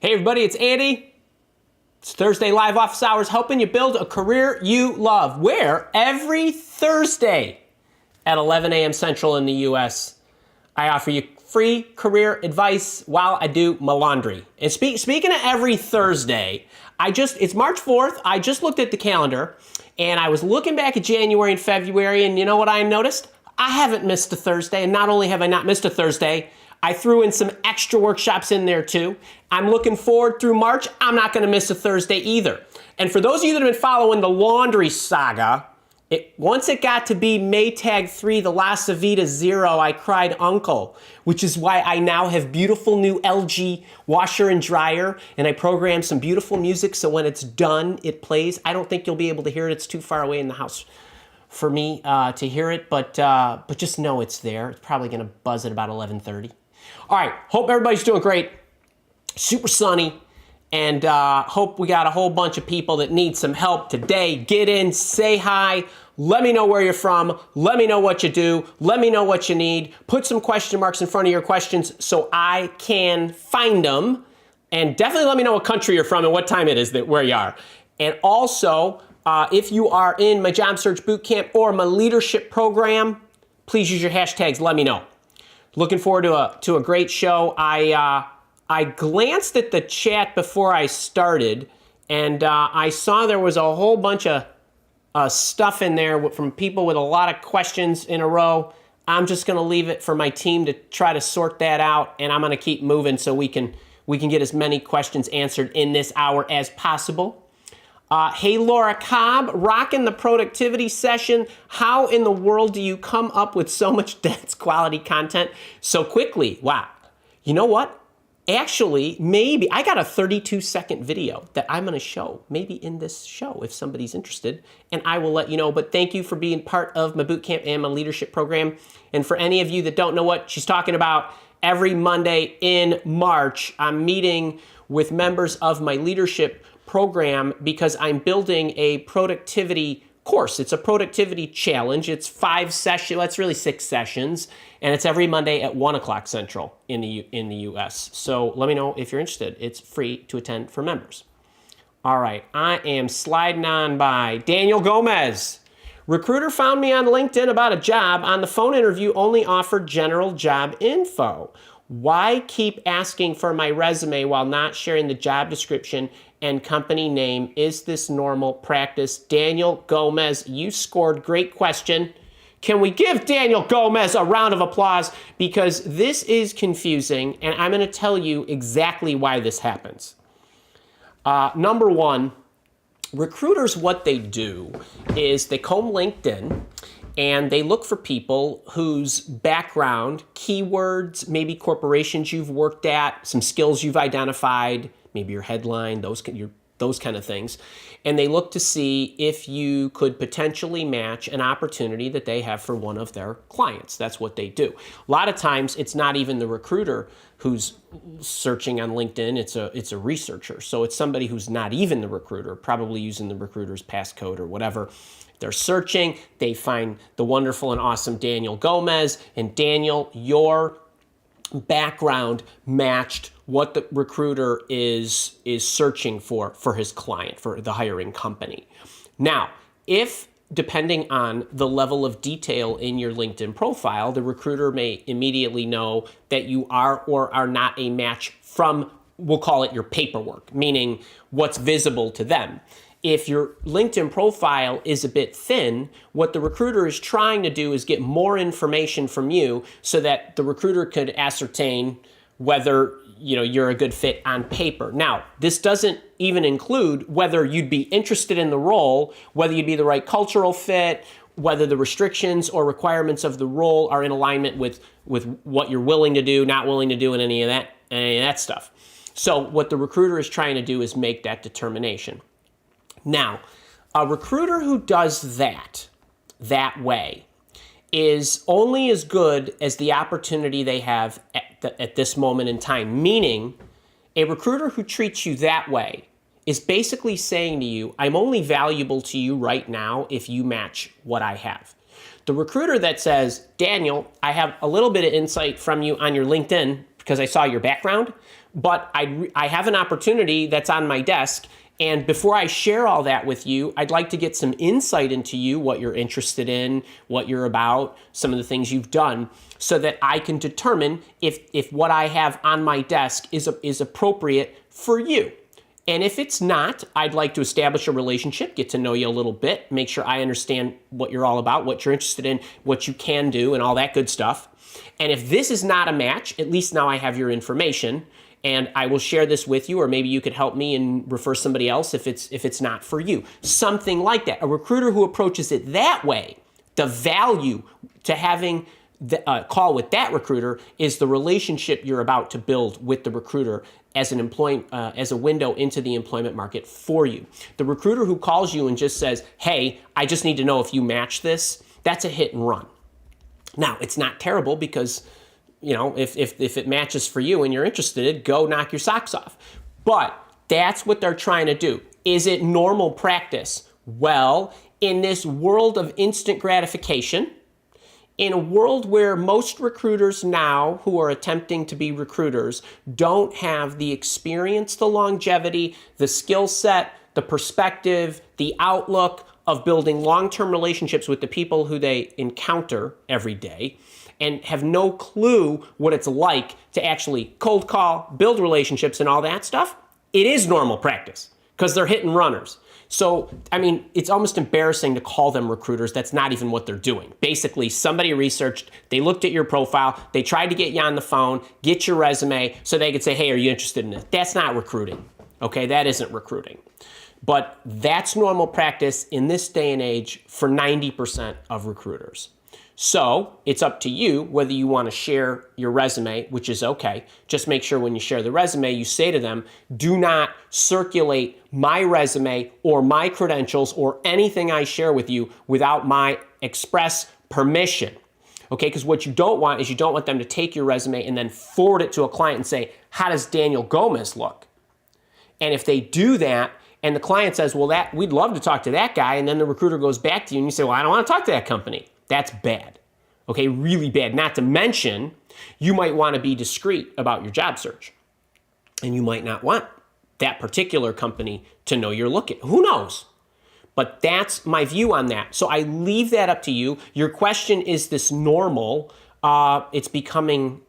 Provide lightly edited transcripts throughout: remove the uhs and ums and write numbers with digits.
Hey everybody, it's Andy. It's Thursday Live Office Hours, helping you build a career you love. Where every Thursday at 11 a.m. Central in the U.S., I offer you free career advice while I do my laundry. And speaking of every Thursday, it's March 4th. I just looked at the calendar and I was looking back at January and February, and you know what I noticed? I haven't missed a Thursday, and not only have I not missed a Thursday, I threw in some extra workshops in there too. I'm looking forward through March. I'm not gonna miss a Thursday either. And for those of you that have been following the laundry saga, once it got to be Maytag 3, the LaCivita 0, I cried uncle, which is why I now have beautiful new LG washer and dryer, and I programmed some beautiful music so when it's done, it plays. I don't think you'll be able to hear it. It's too far away in the house for me to hear it, but just know it's there. It's probably gonna buzz at about 11:30. All right, hope everybody's doing great. Super sunny, and hope we got a whole bunch of people that need some help today. Get in, say hi, let me know where you're from, let me know what you do, let me know what you need. Put some question marks in front of your questions so I can find them, and definitely let me know what country you're from and what time it is where you are. And also, if you are in my job search bootcamp or my leadership program, please use your hashtags, let me know. Looking forward to a great show. I glanced at the chat before I started, and I saw there was a whole bunch of stuff in there from people with a lot of questions in a row. I'm just going to leave it for my team to try to sort that out, and I'm going to keep moving so we can get as many questions answered in this hour as possible. Hey, Laura Cobb, rocking the productivity session. How in the world do you come up with so much dense quality content so quickly? Wow. You know what? Actually, maybe I got a 32-second video that I'm going to show, maybe in this show if somebody's interested, and I will let you know. But thank you for being part of my bootcamp and my leadership program. And for any of you that don't know what she's talking about, every Monday in March, I'm meeting with members of my leadership program because I'm building a productivity course. It's a productivity challenge. It's 5 sessions, well, it's really 6 sessions, and it's every Monday at 1 o'clock Central in the US. So let me know if you're interested. It's free to attend for members. All right, I am sliding on by. Daniel Gomez. Recruiter found me on LinkedIn about a job. On the phone interview, only offered general job info. Why keep asking for my resume while not sharing the job description and company name? Is this normal practice? Daniel Gomez, you scored. Great question. Can we give Daniel Gomez a round of applause? Because this is confusing, and I'm going to tell you exactly why this happens. Number one, recruiters, what they do is they comb LinkedIn, and they look for people whose background, keywords, maybe corporations you've worked at, some skills you've identified, maybe your headline, those kind of things. And they look to see if you could potentially match an opportunity that they have for one of their clients. That's what they do. A lot of times it's not even the recruiter who's searching on LinkedIn, it's a researcher. So it's somebody who's not even the recruiter, probably using the recruiter's passcode or whatever. They're searching, they find the wonderful and awesome Daniel Gomez, and Daniel, your background matched what the recruiter is searching for his client, for the hiring company. Now, if depending on the level of detail in your LinkedIn profile, the recruiter may immediately know that you are or are not a match from, we'll call it your paperwork, meaning what's visible to them. If your LinkedIn profile is a bit thin, what the recruiter is trying to do is get more information from you so that the recruiter could ascertain whether you're a good fit on paper. Now, this doesn't even include whether you'd be interested in the role, whether you'd be the right cultural fit, whether the restrictions or requirements of the role are in alignment with what you're willing to do, not willing to do, and any of that stuff. So what the recruiter is trying to do is make that determination. Now, a recruiter who does that way is only as good as the opportunity they have at this moment in time, meaning a recruiter who treats you that way is basically saying to you, I'm only valuable to you right now if you match what I have. The recruiter that says, Daniel, I have a little bit of insight from you on your LinkedIn because I saw your background, but I have an opportunity that's on my desk. And before I share all that with you, I'd like to get some insight into you, what you're interested in, what you're about, some of the things you've done, so that I can determine if what I have on my desk is appropriate for you. And if it's not, I'd like to establish a relationship, get to know you a little bit, make sure I understand what you're all about, what you're interested in, what you can do, and all that good stuff. And if this is not a match, at least now I have your information, and I will share this with you, or maybe you could help me and refer somebody else if it's not for you. Something like that. A recruiter who approaches it that way, the value to having the call with that recruiter is the relationship you're about to build with the recruiter as a window into the employment market for you. The recruiter who calls you and just says, hey, I just need to know if you match this, that's a hit and run. Now, it's not terrible because, you know, if it matches for you and you're interested, go knock your socks off. But that's what they're trying to do. Is it normal practice? Well, in this world of instant gratification, in a world where most recruiters now who are attempting to be recruiters don't have the experience, the longevity, the skill set, the perspective, the outlook of building long-term relationships with the people who they encounter every day, and have no clue what it's like to actually cold call, build relationships and all that stuff, it is normal practice because they're hit and runners. So, I mean, it's almost embarrassing to call them recruiters. That's not even what they're doing. Basically, somebody researched, they looked at your profile, they tried to get you on the phone, get your resume so they could say, hey, are you interested in this? That's not recruiting, okay? That isn't recruiting. But that's normal practice in this day and age for 90% of recruiters. So it's up to you whether you want to share your resume, which is okay. Just make sure when you share the resume, you say to them, do not circulate my resume or my credentials or anything I share with you without my express permission. Okay, because what you don't want is you don't want them to take your resume and then forward it to a client and say, how does Daniel Gomez look? And if they do that, and the client says, well, we'd love to talk to that guy, and then the recruiter goes back to you and you say, well, I don't want to talk to that company. That's bad, okay, really bad. Not to mention, you might want to be discreet about your job search. And you might not want that particular company to know you're looking. Who knows? But that's my view on that. So I leave that up to you. Your question, is this normal? It's becoming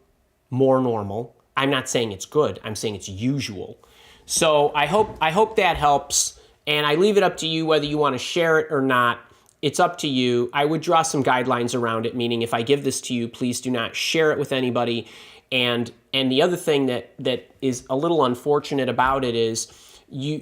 more normal. I'm not saying it's good. I'm saying it's usual. So I hope that helps. And I leave it up to you whether you want to share it or not. It's up to you. I would draw some guidelines around it, meaning if I give this to you, please do not share it with anybody. And the other thing that is a little unfortunate about it is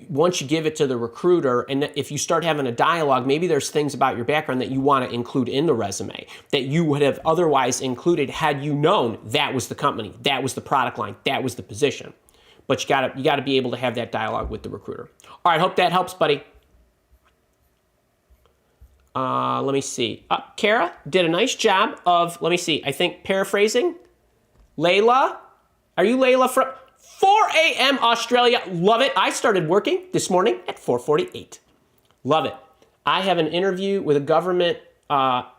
once you give it to the recruiter, and if you start having a dialogue, maybe there's things about your background that you want to include in the resume that you would have otherwise included had you known that was the company, that was the product line, that was the position. But you gotta be able to have that dialogue with the recruiter. All right, hope that helps, buddy. Let me see. Kara did a nice job of, let me see, I think paraphrasing. Layla, are you Layla from 4 a.m. Australia? Love it. I started working this morning at 4:48. Love it. I have an interview with a government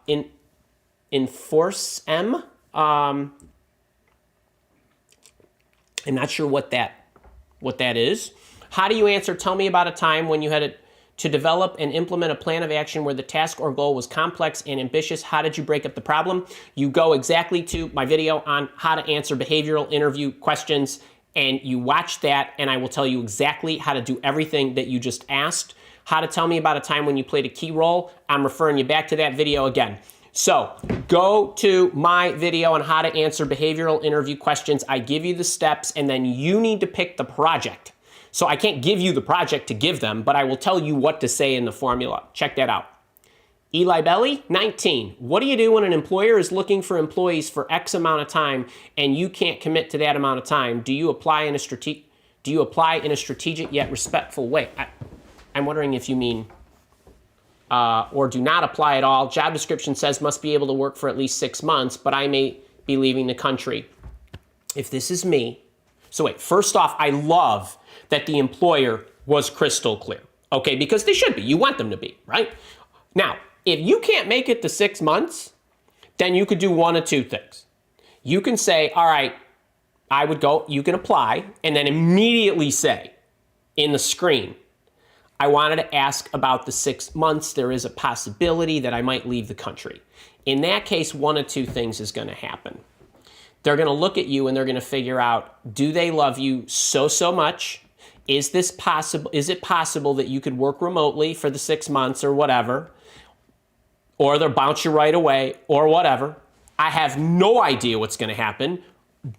in Force M. I'm not sure what that is. How do you answer? Tell me about a time when you had to develop and implement a plan of action where the task or goal was complex and ambitious. How did you break up the problem? You go exactly to my video on how to answer behavioral interview questions, and you watch that, and I will tell you exactly how to do everything that you just asked. How to tell me about a time when you played a key role. I'm referring you back to that video again. So go to my video on how to answer behavioral interview questions. I give you the steps, and then you need to pick the project. So I can't give you the project to give them, but I will tell you what to say in the formula. Check that out. Eli Belly, 19. What do you do when an employer is looking for employees for X amount of time and you can't commit to that amount of time? Do you apply in a strategic yet respectful way? I'm wondering if you mean or do not apply at all. Job description says must be able to work for at least 6 months, but I may be leaving the country. If this is me, so wait, first off, I love that the employer was crystal clear, okay? Because they should be. You want them to be, right? Now, if you can't make it to 6 months, then you could do one of two things. You can say, all right, I would go, you can apply, and then immediately say in the screen, I wanted to ask about the 6 months. There is a possibility that I might leave the country. In that case, one of two things is going to happen. They're going to look at you and they're going to figure out, do they love you so much? Is this possible? Is it possible that you could work remotely for the 6 months or whatever? Or they'll bounce you right away or whatever. I have no idea what's going to happen,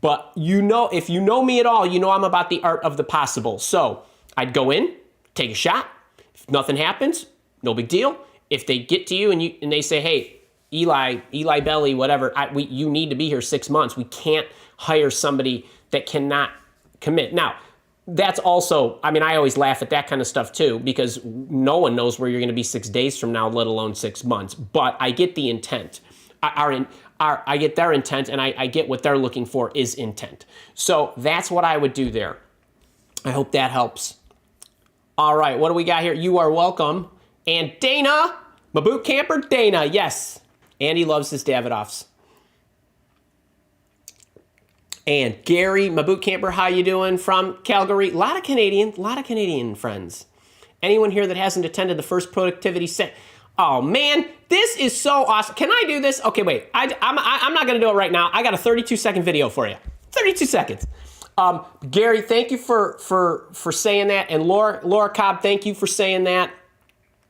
but you know, if you know me at all, you know I'm about the art of the possible. So I'd go in, take a shot. If nothing happens, no big deal. If they get to you and they say, hey, Eli Belly, whatever, you need to be here 6 months. We can't hire somebody that cannot commit. Now, that's also, I mean, I always laugh at that kind of stuff too, because no one knows where you're going to be 6 days from now, let alone 6 months. But I get the intent. I get their intent, and I get what they're looking for is intent. So that's what I would do there. I hope that helps. All right, what do we got here? You are welcome. And Dana, my boot camper, Dana, yes. Andy loves his Davidoffs. And Gary, my boot camper, how you doing from Calgary? A lot of Canadian friends. Anyone here that hasn't attended the first productivity set? Oh man, this is so awesome. Can I do this? Okay, wait. I'm not gonna do it right now. I got a 32-second video for you. 32 seconds. Gary, thank you for saying that. And Laura Cobb, thank you for saying that.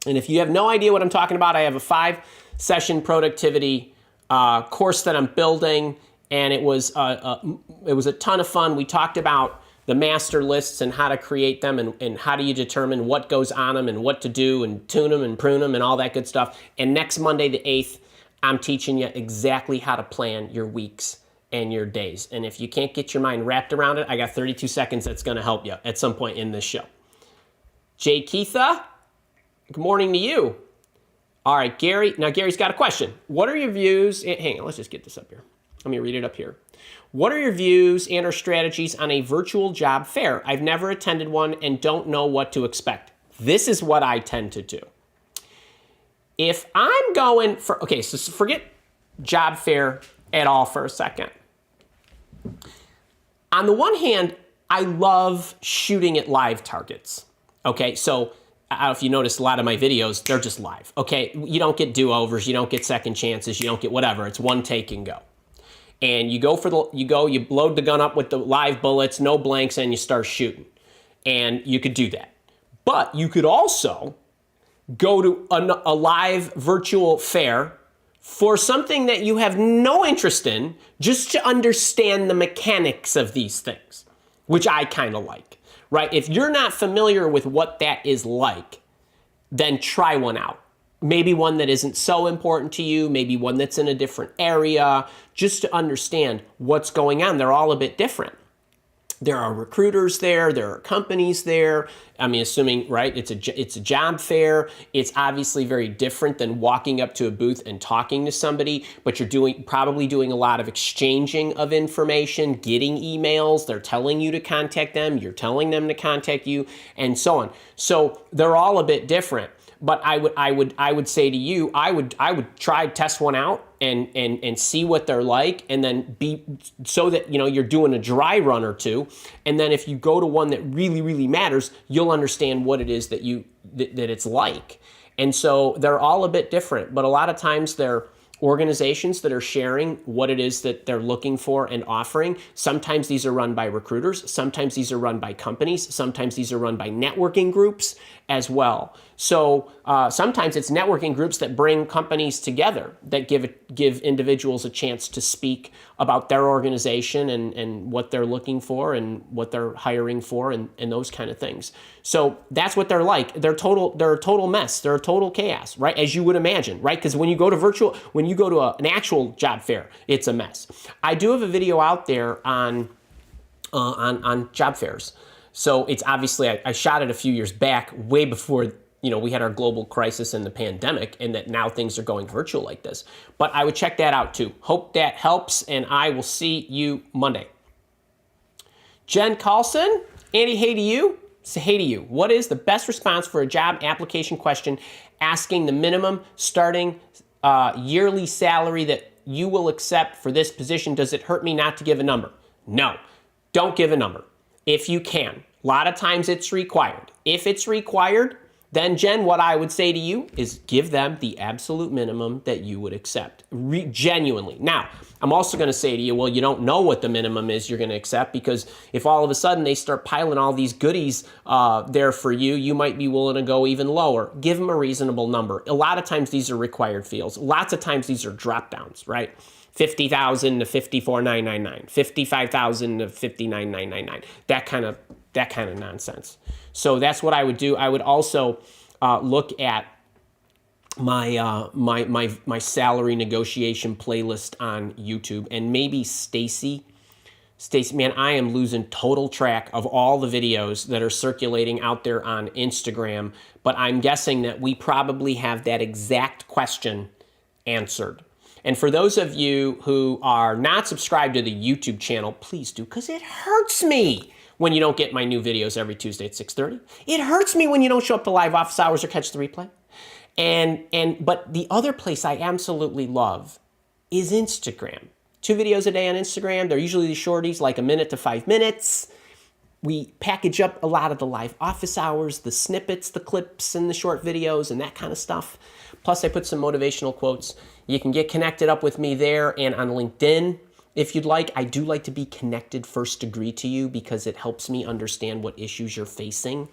And if you have no idea what I'm talking about, I have a 5-session productivity course that I'm building, and it was a ton of fun. We talked about the master lists and how to create them, and how do you determine what goes on them and what to do and tune them and prune them and all that good stuff. And next Monday, the 8th, I'm teaching you exactly how to plan your weeks and your days. And if you can't get your mind wrapped around it, I got 32 seconds that's going to help you at some point in this show. Jay Keitha, good morning to you. All right, Gary. Now, Gary's got a question. What are your views? Hang on, let's just get this up here. Let me read it up here. What are your views and or strategies on a virtual job fair? I've never attended one and don't know what to expect. This is what I tend to do. If I'm going for, okay, so forget job fair at all for a second. On the one hand, I love shooting at live targets. Okay, so I don't know if you noticed a lot of my videos, they're just live. Okay, you don't get do-overs, you don't get second chances, you don't get whatever. It's one take and go. And you load the gun up with the live bullets, no blanks, and you start shooting. And you could do that. But you could also go to a live virtual fair for something that you have no interest in, just to understand the mechanics of these things, which I kind of like, right? If you're not familiar with what that is like, then try one out. Maybe one that isn't so important to you, maybe one that's in a different area, just to understand what's going on. They're all a bit different. There are recruiters there, there are companies there. I mean, assuming, right, it's a job fair. It's obviously very different than walking up to a booth and talking to somebody, but you're probably doing a lot of exchanging of information, getting emails, they're telling you to contact them, you're telling them to contact you, and so on. So they're all a bit different. But I would say to you, I would try test one out and see what they're like, and then so that you're doing a dry run or two, and then if you go to one that really matters, you'll understand what it is that it's like. And so they're all a bit different, but a lot of times they're organizations that are sharing what it is that they're looking for and offering. Sometimes these are run by recruiters. Sometimes these are run by companies. Sometimes these are run by networking groups as well. So sometimes it's networking groups that bring companies together, that give individuals a chance to speak about their organization and what they're looking for and what they're hiring for and those kind of things. So that's what they're like. They're a total mess. They're a total chaos, right? As you would imagine, right? Because when you go to an actual job fair, it's a mess. I do have a video out there on job fairs. So it's obviously, I shot it a few years back, way before we had our global crisis and the pandemic, and that now things are going virtual like this. But I would check that out too. Hope that helps, and I will see you Monday. Jen Carlson, Andy, hey to you. Say hey to you. What is the best response for a job application question asking the minimum starting yearly salary that you will accept for this position? Does it hurt me not to give a number? No. don't give a number if you can. A lot of times it's required. If it's required, then Jen, what I would say to you is give them the absolute minimum that you would accept, genuinely. Now, I'm also going to say to you, well, you don't know what the minimum is you're going to accept, because if all of a sudden they start piling all these goodies there for you, you might be willing to go even lower. Give them a reasonable number. A lot of times these are required fields. Lots of times these are drop downs, right? 50,000 to 54,999, 55,000 to 59,999. That kind of nonsense. So that's what I would do. I would also look at my salary negotiation playlist on YouTube, and maybe Stacy, man, I am losing total track of all the videos that are circulating out there on Instagram, but I'm guessing that we probably have that exact question answered. And for those of you who are not subscribed to the YouTube channel, please do, because it hurts me when you don't get my new videos every Tuesday at 6:30. It hurts me when you don't show up to live office hours or catch the replay. But the other place I absolutely love is Instagram. 2 videos a day on Instagram. They're usually the shorties, like 1 minute to 5 minutes. We package up a lot of the live office hours, the snippets, the clips, and the short videos, and that kind of stuff. Plus, I put some motivational quotes. You can get connected up with me there and on LinkedIn if you'd like. I do like to be connected first degree to you, because it helps me understand what issues you're facing,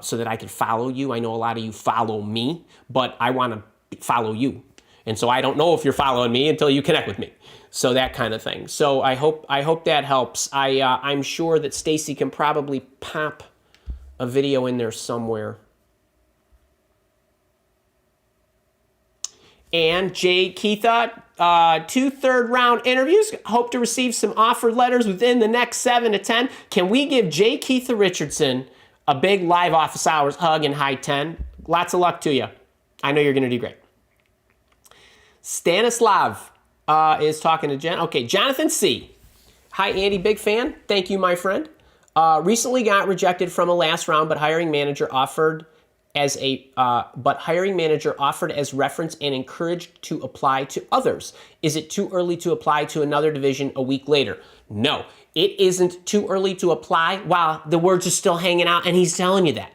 so that I can follow you. I know a lot of you follow me, but I want to follow you. And so I don't know if you're following me until you connect with me. So that kind of thing. So I hope that helps. I'm sure that Stacy can probably pop a video in there somewhere. And Jay Keitha, 2 third-round interviews. Hope to receive some offer letters within the next 7 to 10. Can we give Jay Keitha Richardson a big live office hours hug and high 10? Lots of luck to you. I know you're going to do great. Stanislav is talking to Jen. Okay, Jonathan C. Hi, Andy. Big fan. Thank you, my friend. Recently got rejected from a last round, but hiring manager offered as reference and encouraged to apply to others. Is it too early to apply to another division a week later? No, it isn't too early to apply while the words are still hanging out and he's telling you that,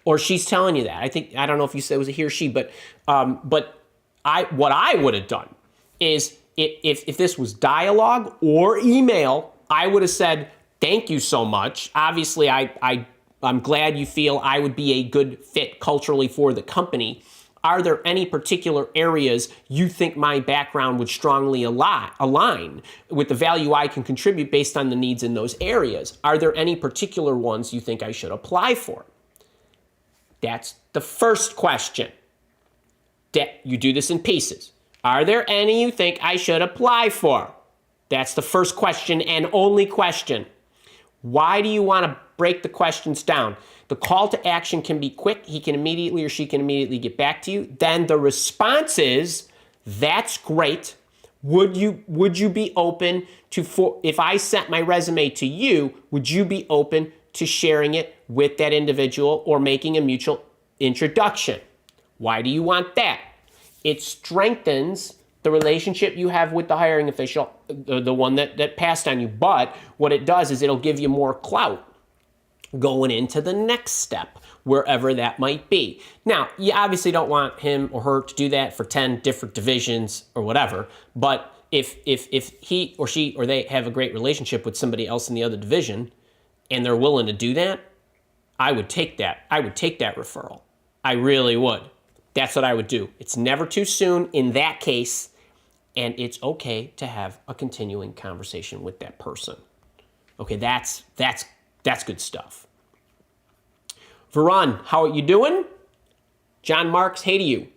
or she's telling you that. I don't know if you said it was a he or she, but what I would have done is if this was dialogue or email, I would have said, thank you so much. Obviously, I'm glad you feel I would be a good fit culturally for the company. Are there any particular areas you think my background would strongly align with the value I can contribute based on the needs in those areas? Are there any particular ones you think I should apply for? That's the first question. You do this in pieces. Are there any you think I should apply for? That's the first question and only question. Why do you want to break the questions down? The call to action can be quick. He can immediately or she can immediately get back to you. Then the response is, that's great. Would you be open to, if I sent my resume to you, would you be open to sharing it with that individual or making a mutual introduction? Why do you want that? It strengthens the relationship you have with the hiring official, the one that passed on you. But what it does is it'll give you more clout going into the next step, wherever that might be. Now, you obviously don't want him or her to do that for 10 different divisions or whatever, but if he or she or they have a great relationship with somebody else in the other division and they're willing to do that, I would take that. I would take that referral. I really would. That's what I would do. It's never too soon in that case, and it's okay to have a continuing conversation with that person. Okay, that's good stuff. Varun, how are you doing? John Marks, hey to you.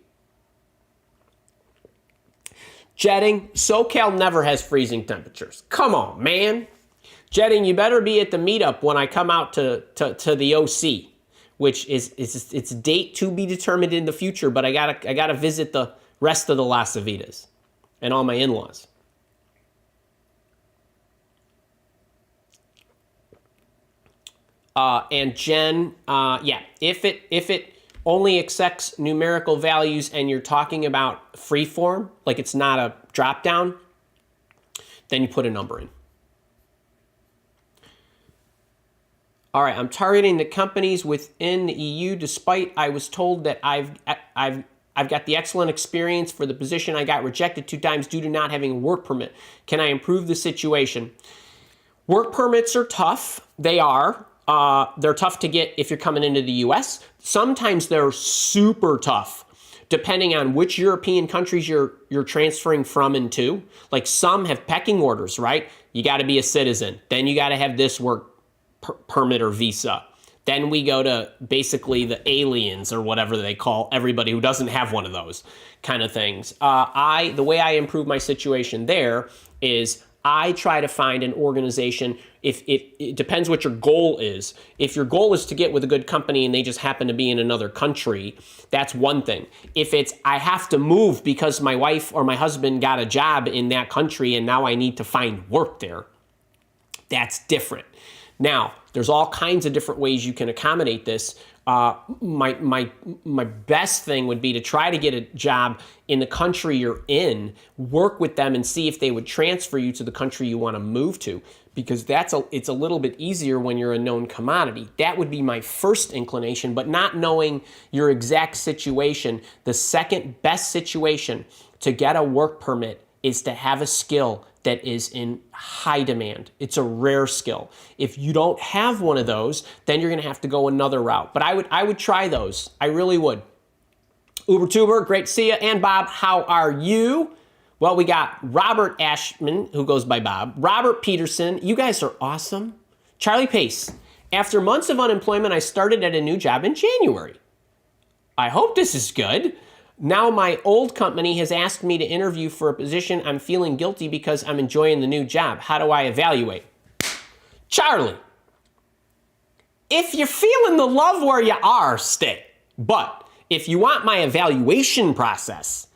Jetting, SoCal never has freezing temperatures. Come on, man. Jetting, you better be at the meetup when I come out to the OC, which is it's a date to be determined in the future, but I gotta visit the rest of the LaCivitas and all my in-laws. And Jen, yeah, if it only accepts numerical values and you're talking about freeform, like it's not a drop down, then you put a number in. All right, I'm targeting the companies within the EU despite I was told that I've got the excellent experience for the position. I got rejected 2 times due to not having a work permit. Can I improve the situation? Work permits are tough. They are. They're tough to get if you're coming into the US. Sometimes they're super tough, depending on which European countries you're transferring from and to. Like some have pecking orders, right? You got to be a citizen. Then you got to have this work permit or visa. Then we go to basically the aliens or whatever they call everybody who doesn't have one of those kind of things. The way I improve my situation there is I try to find an organization. If it depends what your goal is. If your goal is to get with a good company and they just happen to be in another country, that's one thing. If it's I have to move because my wife or my husband got a job in that country and now I need to find work there, that's different. Now, there's all kinds of different ways you can accommodate this. My best thing would be to try to get a job in the country you're in, work with them and see if they would transfer you to the country you want to move to, because it's a little bit easier when you're a known commodity. That would be my first inclination, but not knowing your exact situation, the second best situation to get a work permit is to have a skill that is in high demand. It's a rare skill. If you don't have one of those, then you're gonna have to go another route. But I would try those. I really would. Ubertuber, great to see you. And Bob, how are you? Well, we got Robert Ashman, who goes by Bob. Robert Peterson, you guys are awesome. Charlie Pace, after months of unemployment, I started at a new job in January. I hope this is good. Now my old company has asked me to interview for a position. I'm feeling guilty because I'm enjoying the new job. How do I evaluate? Charlie, if you're feeling the love where you are, stay. But if you want my evaluation process,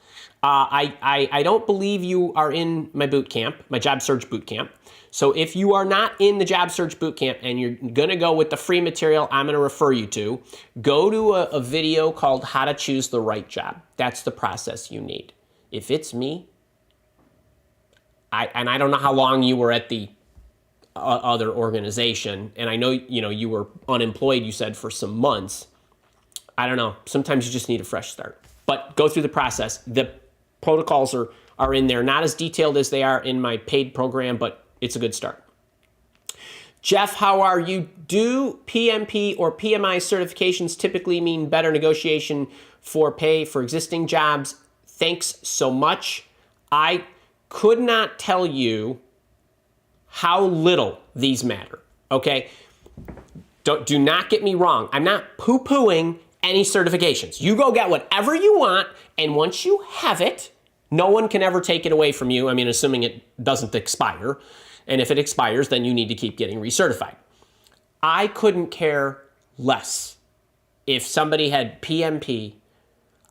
I don't believe you are in my boot camp, my job search boot camp. So if you are not in the job search boot camp and you're going to go with the free material I'm going to refer you to, go to a video called How to Choose the Right Job. That's the process you need. If it's me, I don't know how long you were at the other organization, and I know you were unemployed, you said, for some months. I don't know. Sometimes you just need a fresh start. But go through the process. The protocols are in there, not as detailed as they are in my paid program, but it's a good start. Jeff, how are you? Do PMP or PMI certifications typically mean better negotiation for pay for existing jobs? Thanks so much. I could not tell you how little these matter, okay? Do not get me wrong. I'm not poo-pooing any certifications. You go get whatever you want, and once you have it, no one can ever take it away from you. I mean, assuming it doesn't expire. And if it expires, then you need to keep getting recertified. I couldn't care less. If somebody had PMP,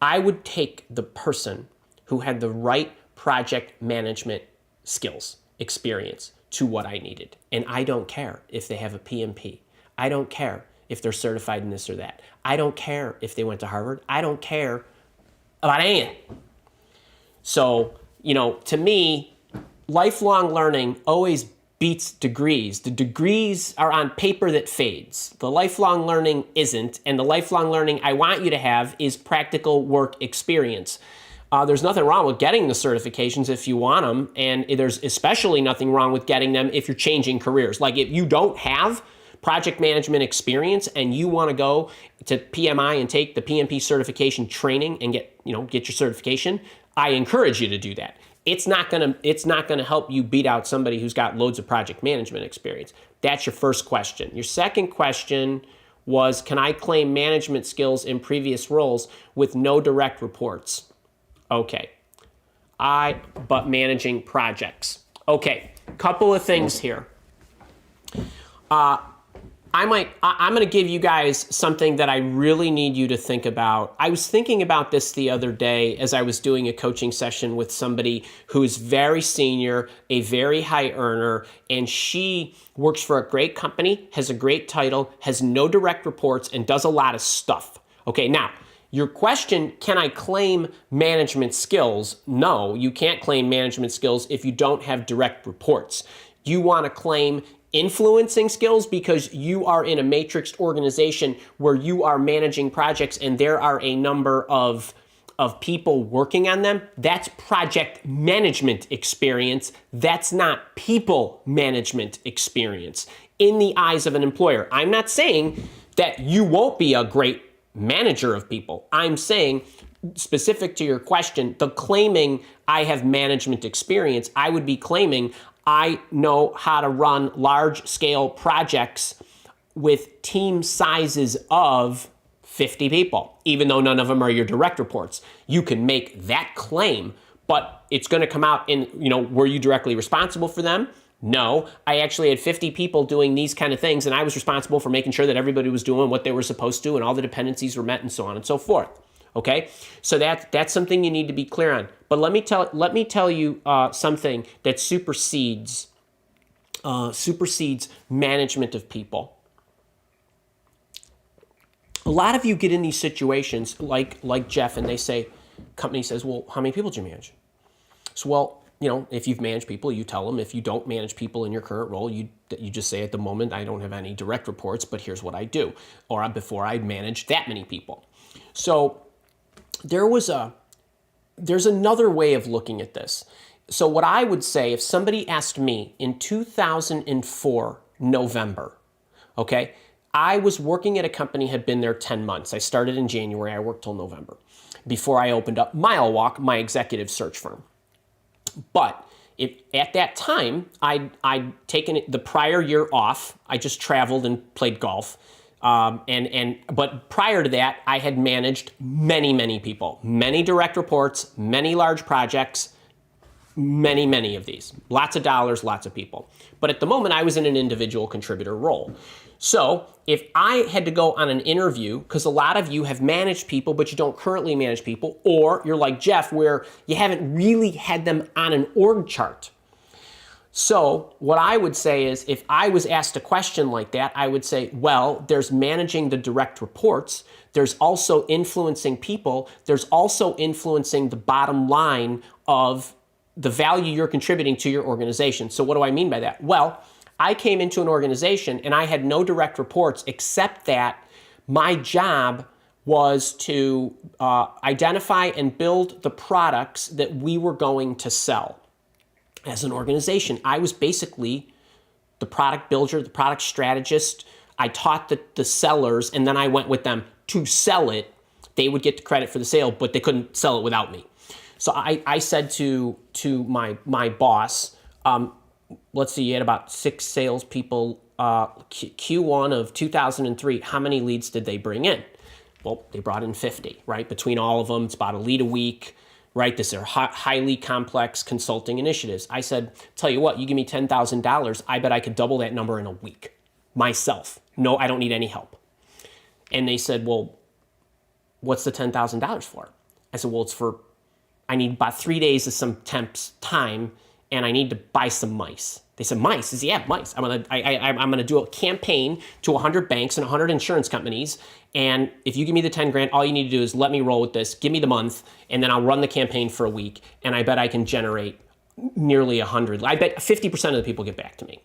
I would take the person who had the right project management skills, experience to what I needed. And I don't care if they have a PMP. I don't care if they're certified in this or that. I don't care if they went to Harvard. I don't care about anything. So, to me, lifelong learning always beats degrees. The degrees are on paper that fades. The lifelong learning isn't, and the lifelong learning I want you to have is practical work experience. There's nothing wrong with getting the certifications if you want them, and there's especially nothing wrong with getting them if you're changing careers. Like if you don't have project management experience and you want to go to PMI and take the PMP certification training and get your certification, I encourage you to do that. It's not gonna help you beat out somebody who's got loads of project management experience. That's your first question. Your second question was, can I claim management skills in previous roles with no direct reports? Okay. But managing projects. Okay, couple of things here. I'm going to give you guys something that I really need you to think about. I was thinking about this the other day as I was doing a coaching session with somebody who's very senior, a very high earner, and she works for a great company, has a great title, has no direct reports, and does a lot of stuff. Okay, now, your question, can I claim management skills? No, you can't claim management skills if you don't have direct reports. You want to claim influencing skills because you are in a matrixed organization where you are managing projects and there are a number of people working on them. That's project management experience. That's not people management experience in the eyes of an employer. I'm not saying that you won't be a great manager of people. I'm saying, specific to your question, the claiming I have management experience, I would be claiming I know how to run large scale projects with team sizes of 50 people, even though none of them are your direct reports. You can make that claim, but it's going to come out in, were you directly responsible for them? No, I actually had 50 people doing these kind of things, and I was responsible for making sure that everybody was doing what they were supposed to and all the dependencies were met and so on and so forth. Okay, so that's something you need to be clear on. But let me tell you something that supersedes management of people. A lot of you get in these situations like Jeff, and they say, company says, well, how many people do you manage? So, well, if you've managed people, you tell them. If you don't manage people in your current role, you just say, at the moment, I don't have any direct reports, but here's what I do. Or before I managed that many people. So there's another way of looking at this. So what I would say, if somebody asked me in 2004, November, okay, I was working at a company, had been there 10 months. I started in January, I worked till November, before I opened up Mile Walk, my executive search firm. But at that time, I'd taken the prior year off. I just traveled and played golf. But prior to that, I had managed many people, many direct reports, many large projects, many of these, lots of dollars, lots of people. But at the moment, I was in an individual contributor role. So if I had to go on an interview, because a lot of you have managed people, but you don't currently manage people, or you're like Jeff, where you haven't really had them on an org chart. So what I would say is, if I was asked a question like that, I would say, well, there's managing the direct reports. There's also influencing people. There's also influencing the bottom line of the value you're contributing to your organization. So what do I mean by that? Well, I came into an organization and I had no direct reports, except that my job was to identify and build the products that we were going to sell. As an organization, I was basically the product builder, the product strategist. I taught the sellers, and then I went with them to sell it. They would get the credit for the sale, but they couldn't sell it without me. So I said to my boss, let's see, you had about 6 salespeople. Q1 of 2003, how many leads did they bring in? Well, they brought in 50, right? Between all of them, it's about a lead a week. Right, these are highly complex consulting initiatives. I said, tell you what, you give me $10,000, I bet I could double that number in a week, myself. No, I don't need any help. And they said, well, what's the $10,000 for? I said, well, I need about 3 days of some temp's time, and I need to buy some mice. They said, mice? I said, yeah, mice. I'm gonna do a campaign to 100 banks and 100 insurance companies, and if you give me the 10 grand, all you need to do is let me roll with this, give me the month, and then I'll run the campaign for a week, and I bet I can generate nearly 100. I bet 50% of the people get back to me.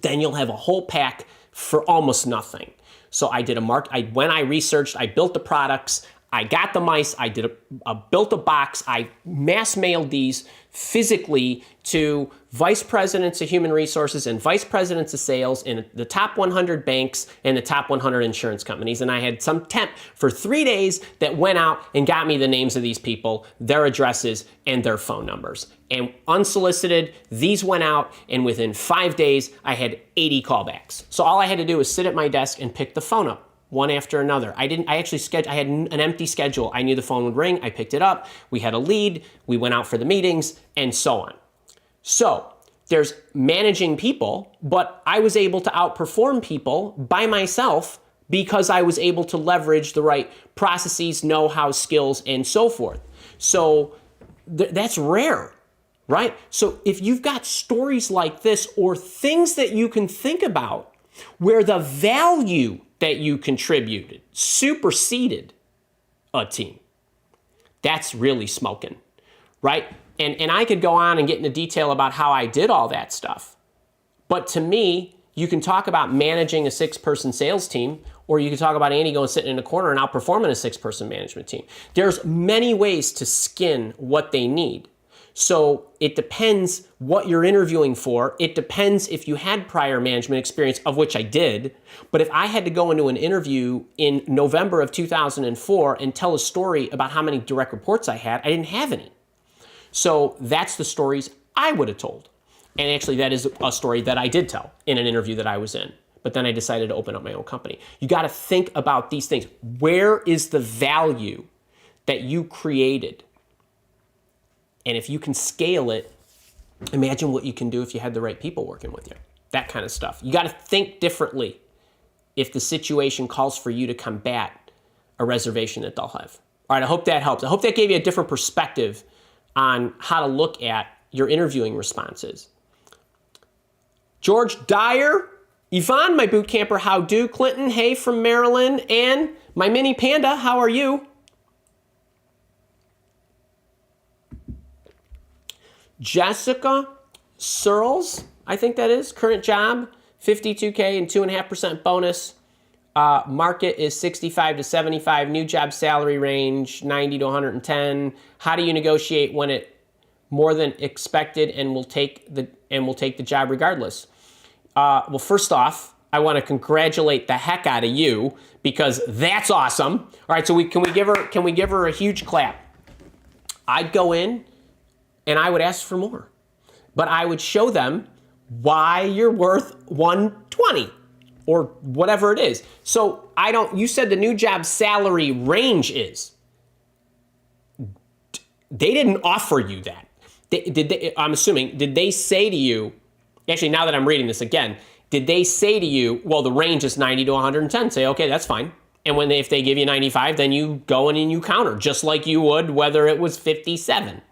Then you'll have a whole pack for almost nothing. So I did when I researched, I built the products, I got the mice, I built a box, I mass mailed these physically to vice presidents of human resources and vice presidents of sales in the top 100 banks and the top 100 insurance companies. And I had some temp for 3 days that went out and got me the names of these people, their addresses, and their phone numbers. And unsolicited, these went out, and within 5 days, I had 80 callbacks. So all I had to do was sit at my desk and pick the phone up, one after another. I had an empty schedule. I knew the phone would ring. I picked it up. We had a lead. We went out for the meetings, and so on. So there's managing people, but I was able to outperform people by myself because I was able to leverage the right processes, know-how, skills, and so forth. So that's rare, right? So if you've got stories like this or things that you can think about where the value that you contributed superseded a team, that's really smoking, right? And I could go on and get into detail about how I did all that stuff. But to me, you can talk about managing a 6-person sales team, or you can talk about Andy going sitting in a corner and outperforming a 6-person management team. There's many ways to skin what they need. So it depends what you're interviewing for. It depends if you had prior management experience, of which I did. But if I had to go into an interview in November of 2004 and tell a story about how many direct reports I had, I didn't have any. So that's the stories I would have told. And actually, that is a story that I did tell in an interview that I was in. But then I decided to open up my own company. You got to think about these things. Where is the value that you created? And if you can scale it, imagine what you can do if you had the right people working with you. That kind of stuff. You got to think differently if the situation calls for you to combat a reservation that they'll have. All right, I hope that helps. I hope that gave you a different perspective on how to look at your interviewing responses. George Dyer, Yvonne, my boot camper, how do? Clinton, hey from Maryland, and my mini panda, how are you? Jessica Searles, I think that is, current job, 52K and 2.5% bonus. Market is 65 to 75, new job salary range 90 to 110. How do you negotiate when it more than expected and will take the job regardless? Well, first off, I want to congratulate the heck out of you because that's awesome. All right, so can we give her a huge clap? I'd go in and I would ask for more, but I would show them why you're worth 120 or whatever it is. So you said the new job salary range is. They didn't offer you that. I'm assuming, did they say to you, actually now that I'm reading this again, did they say to you, well, the range is 90 to 110, say, okay, that's fine. And if they give you 95, then you go in and you counter, just like you would whether it was 57.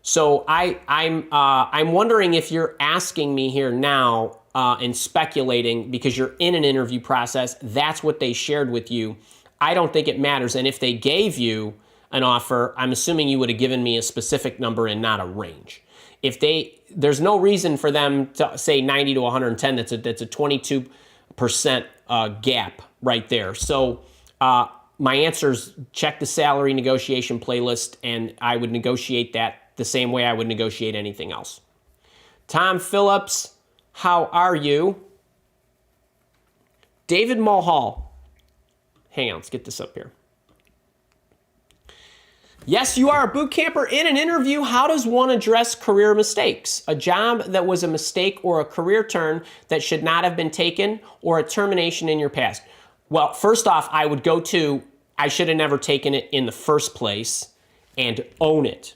So I'm wondering if you're asking me here now and speculating because you're in an interview process, that's what they shared with you. I don't think it matters. And if they gave you an offer, I'm assuming you would have given me a specific number and not a range. There's no reason for them to say 90 to 110. That's a 22% gap right there. So my answer is check the salary negotiation playlist, and I would negotiate that the same way I would negotiate anything else. Tom Phillips, how are you? David Mulhall. Hang on, let's get this up here. Yes, you are a boot camper in an interview. How does one address career mistakes? A job that was a mistake or a career turn that should not have been taken or a termination in your past? Well, first off, I would go to, I should have never taken it in the first place and own it.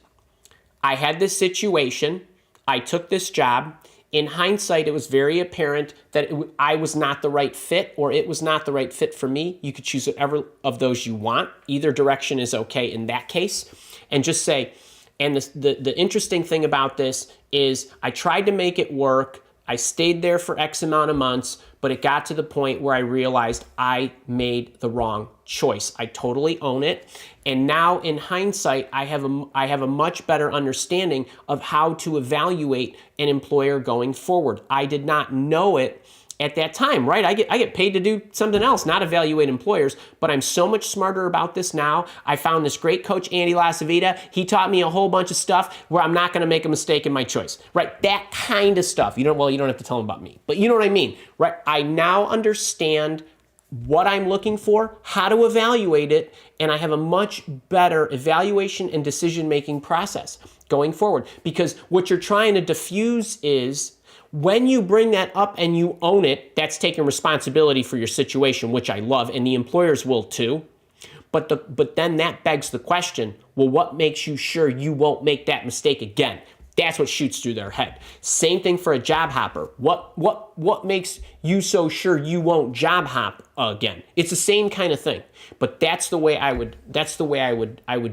I had this situation. I took this job. In hindsight, it was very apparent that I was not the right fit or it was not the right fit for me. You could choose whatever of those you want. Either direction is okay in that case. And just say, and the interesting thing about this is I tried to make it work. I stayed there for X amount of months, but it got to the point where I realized I made the wrong choice. I totally own it. And now in hindsight, I have a much better understanding of how to evaluate an employer going forward. I did not know it at that time, right? I get paid to do something else, not evaluate employers, but I'm so much smarter about this now. I found this great coach, Andrew LaCivita. He taught me a whole bunch of stuff where I'm not going to make a mistake in my choice, right? That kind of stuff. You don't have to tell them about me, but you know what I mean, right? I now understand what I'm looking for, how to evaluate it, and I have a much better evaluation and decision-making process going forward, because what you're trying to diffuse is when you bring that up and you own it, that's taking responsibility for your situation, which I love, and the employers will too. But then that begs the question, well, what makes you sure you won't make that mistake again? That's what shoots through their head. Same thing for a job hopper. What makes you so sure you won't job hop again? It's the same kind of thing. But that's the way I would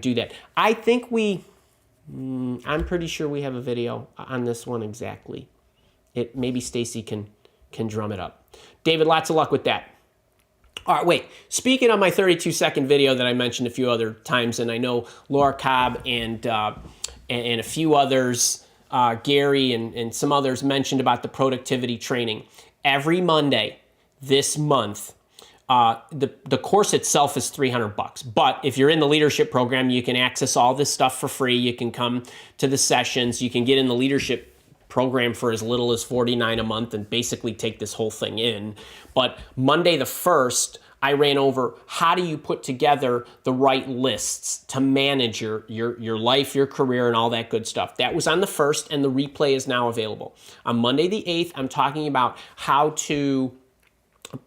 do that. I think I'm pretty sure we have a video on this one exactly. Maybe Stacy can drum it up. David, lots of luck with that. All right, wait. Speaking of my 32-second video that I mentioned a few other times, and I know Laura Cobb and a few others Gary and some others mentioned about the productivity training. Every Monday this month, the course itself is $300, but if you're in the leadership program, you can access all this stuff for free. You can come to the sessions. You can get in the leadership program for as little as $49 a month and basically take this whole thing in. But Monday the 1st, I ran over how do you put together the right lists to manage your life, your career, and all that good stuff. That was on the 1st, and the replay is now available. On Monday the 8th, I'm talking about how to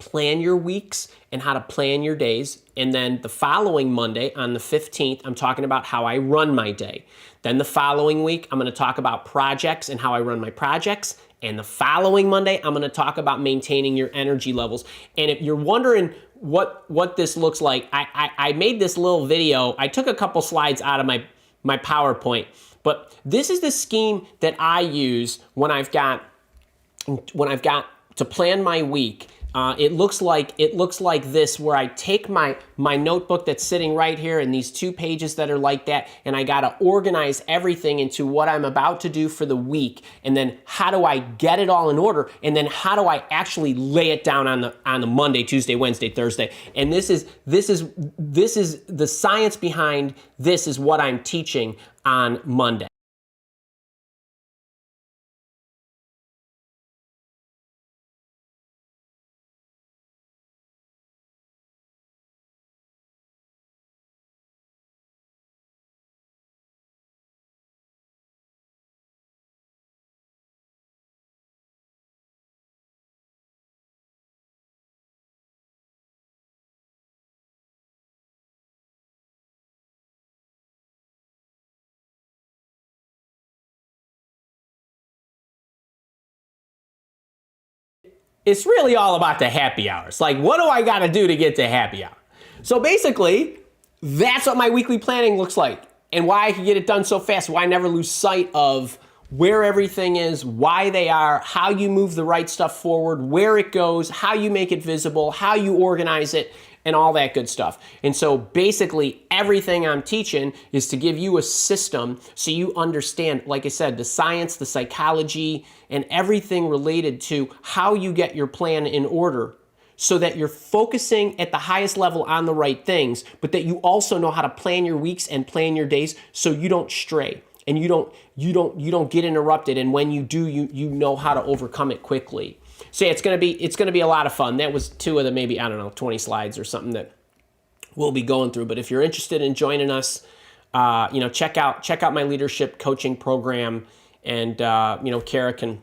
plan your weeks and how to plan your days. And then the following Monday, on the 15th, I'm talking about how I run my day. Then the following week, I'm going to talk about projects and how I run my projects. And the following Monday, I'm going to talk about maintaining your energy levels. And if you're wondering what this looks like, I made this little video. I took a couple slides out of my PowerPoint, but this is the scheme that I use when I've got to plan my week. It looks like this, where I take my notebook that's sitting right here and these 2 pages that are like that, and I got to organize everything into what I'm about to do for the week, and then how do I get it all in order, and then how do I actually lay it down on the Monday, Tuesday, Wednesday, Thursday. And this is the science behind this is what I'm teaching on Monday. It's really all about the happy hours. Like, what do I got to do to get to happy hour? So basically, that's what my weekly planning looks like, and why I can get it done so fast, why I never lose sight of where everything is, why they are, how you move the right stuff forward, where it goes, how you make it visible, how you organize it, and all that good stuff. And so basically everything I'm teaching is to give you a system so you understand, like I said, the science, the psychology, and everything related to how you get your plan in order, so that you're focusing at the highest level on the right things, but that you also know how to plan your weeks and plan your days so you don't stray and you don't get interrupted. And when you do, you know how to overcome it quickly. So yeah, it's gonna be a lot of fun. That was 2 of the maybe, I don't know, 20 slides or something that we'll be going through. But if you're interested in joining us, check out my leadership coaching program, and Kara can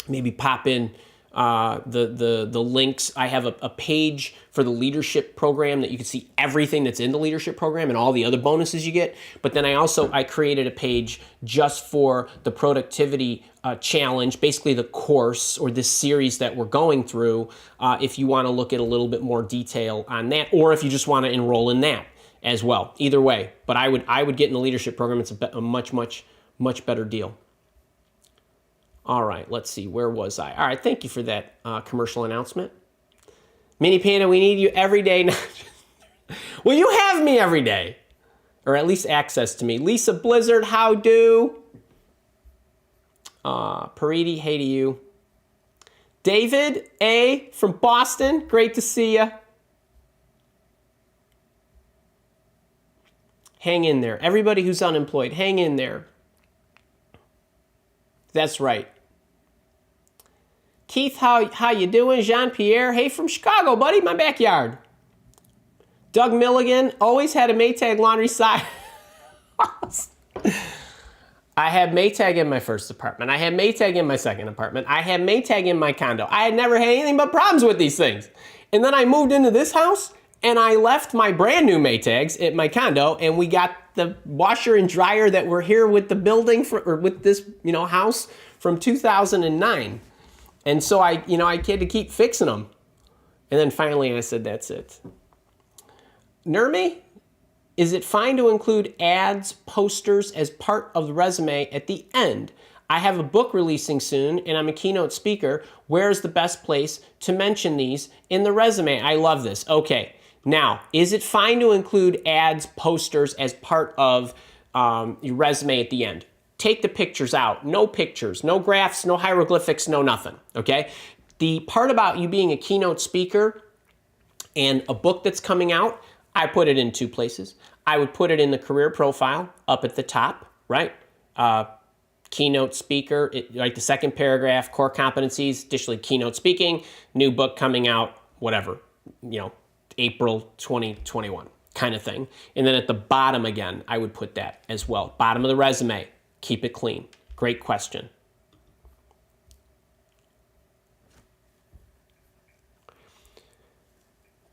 maybe pop in the links. I have a page for the leadership program that you can see everything that's in the leadership program and all the other bonuses you get. But then I created a page just for the productivity challenge, basically the course or this series that we're going through, if you want to look at a little bit more detail on that, or if you just want to enroll in that as well. Either way, but I would get in the leadership program. It's a much better deal. All right, let's see, where was I? All right, thank you for that commercial announcement. Mini Panda, we need you every day. Well, you have me every day, or at least access to me. Lisa Blizzard, how do? Paridi, hey to you. David A. from Boston, great to see you. Hang in there. Everybody who's unemployed, hang in there. That's right. Keith, how you doing? Jean-Pierre, hey from Chicago, buddy, my backyard. Doug Milligan, always had a Maytag laundry side. I had Maytag in my first apartment. I had Maytag in my second apartment. I had Maytag in my condo. I had never had anything but problems with these things. And then I moved into this house, and I left my brand new Maytags at my condo, and we got the washer and dryer that were here with the building with this house from 2009. And so I had to keep fixing them. And then finally I said, that's it. Nurmi, is it fine to include ads, posters as part of the resume at the end? I have a book releasing soon, and I'm a keynote speaker. Where's the best place to mention these in the resume? I love this. Okay. Now, is it fine to include ads, posters as part of your resume at the end? take the pictures out. No pictures, no graphs, no hieroglyphics, no nothing, okay? The part about you being a keynote speaker and a book that's coming out, I put it in two places. I would put it in the career profile up at the top, right? Keynote speaker, like the second paragraph, core competencies, additionally keynote speaking, new book coming out, whatever, April 2021 kind of thing. And then at the bottom again, I would put that as well. Bottom of the resume, keep it clean. Great question.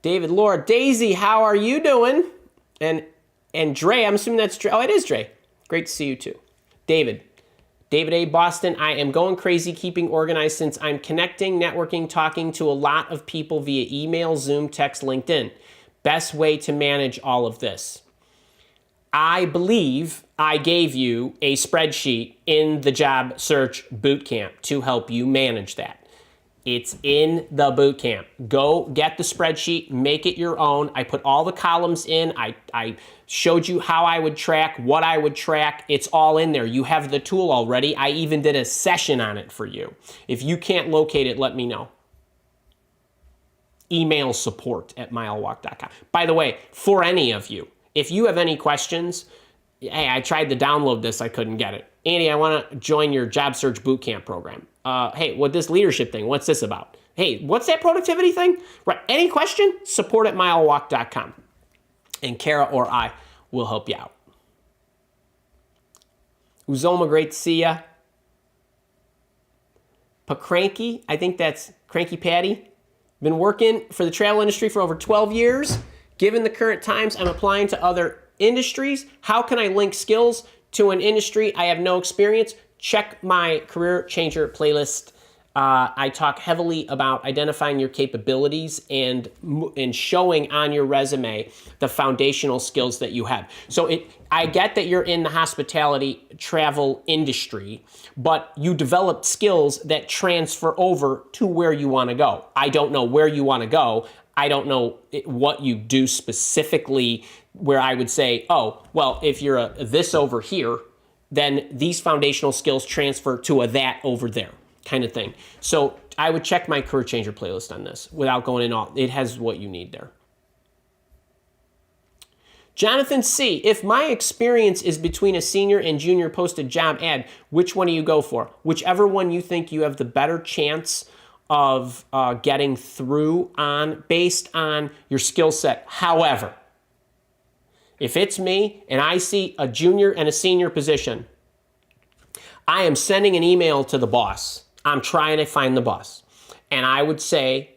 David, Laura, Daisy, how are you doing? And Dre, I'm assuming that's Dre. Oh, it is Dre. Great to see you too. David A. Boston, I am going crazy keeping organized since I'm connecting, networking, talking to a lot of people via email, Zoom, text, LinkedIn. Best way to manage all of this. I believe I gave you a spreadsheet in the job search bootcamp to help you manage that. It's in the bootcamp. Go get the spreadsheet, make it your own. I put all the columns in. I showed you how I would track, what I would track. It's all in there. You have the tool already. I even did a session on it for you. If you can't locate it, let me know. Email support@milewalk.com. By the way, for any of you, if you have any questions, hey, I tried to download this, I couldn't get it. Andy, I want to join your job search bootcamp program. Hey, what this leadership thing, what's this about? Hey, what's that productivity thing? Right, any question? Support@milewalk.com. And Kara or I will help you out. Uzoma, great to see ya. Pacranky, I think that's Cranky Patty. Been working for the travel industry for over 12 years. Given the current times, I'm applying to other industries. How can I link skills to an industry I have no experience? Check my Career Changer playlist. I talk heavily about identifying your capabilities and showing on your resume the foundational skills that you have. So I get that you're in the hospitality travel industry, but you developed skills that transfer over to where you want to go. I don't know where you want to go. I don't know what you do specifically where I would say, oh, well, if you're a this over here, then these foundational skills transfer to a that over there kind of thing. So I would check my Career Changer playlist on this without going in all. It has what you need there. Jonathan C., if my experience is between a senior and junior posted job ad, which one do you go for? Whichever one you think you have the better chance of getting through on based on your skill set. However, if it's me and I see a junior and a senior position, I am sending an email to the boss. I'm trying to find the boss. And I would say,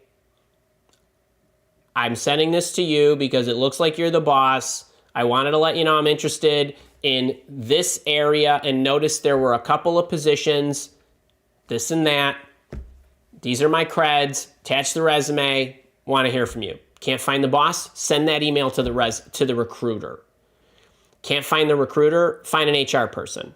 I'm sending this to you because it looks like you're the boss. I wanted to let you know I'm interested in this area and notice there were a couple of positions, this and that. These are my creds. Attach the resume. Want to hear from you. Can't find the boss? Send that email to the recruiter. Can't find the recruiter? Find an HR person.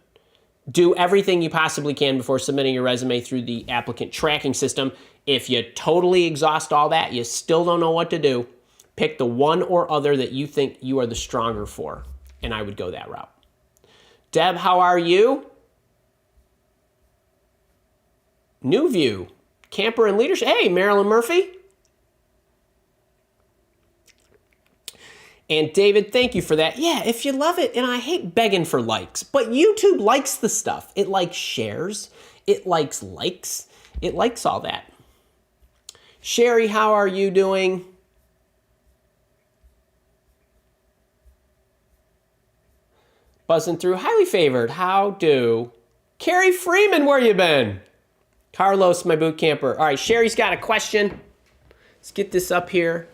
Do everything you possibly can before submitting your resume through the applicant tracking system. If you totally exhaust all that, you still don't know what to do, pick the one or other that you think you are the stronger for, and I would go that route. Deb, how are you? New View, Camper and Leadership. Hey, Marilyn Murphy. And David, thank you for that. Yeah, if you love it, and I hate begging for likes, but YouTube likes the stuff. It likes shares. It likes likes. It likes all that. Sherry, how are you doing? Buzzing through. Highly favored. How do? Carrie Freeman, where you been? Carlos, my boot camper. All right, Sherry's got a question. Let's get this up here.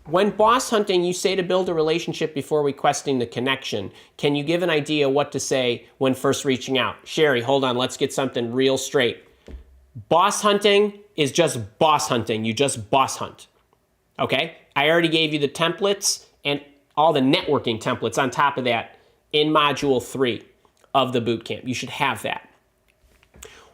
When boss hunting, you say to build a relationship before requesting the connection. Can you give an idea what to say when first reaching out? Sherry, hold on. Let's get something real straight. Boss hunting is just boss hunting. You just boss hunt. Okay? I already gave you the templates and all the networking templates on top of that in Module 3 of the bootcamp. You should have that.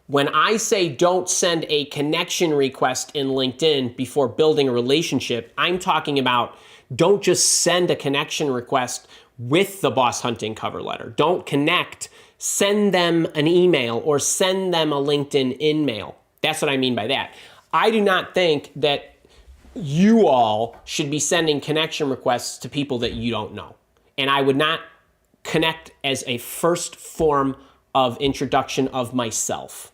When I say don't send a connection request in LinkedIn before building a relationship, I'm talking about don't just send a connection request with the boss hunting cover letter. Don't connect send them an email or send them a LinkedIn in-mail. That's what I mean by that. I do not think that you all should be sending connection requests to people that you don't know. And I would not connect as a first form of introduction of myself.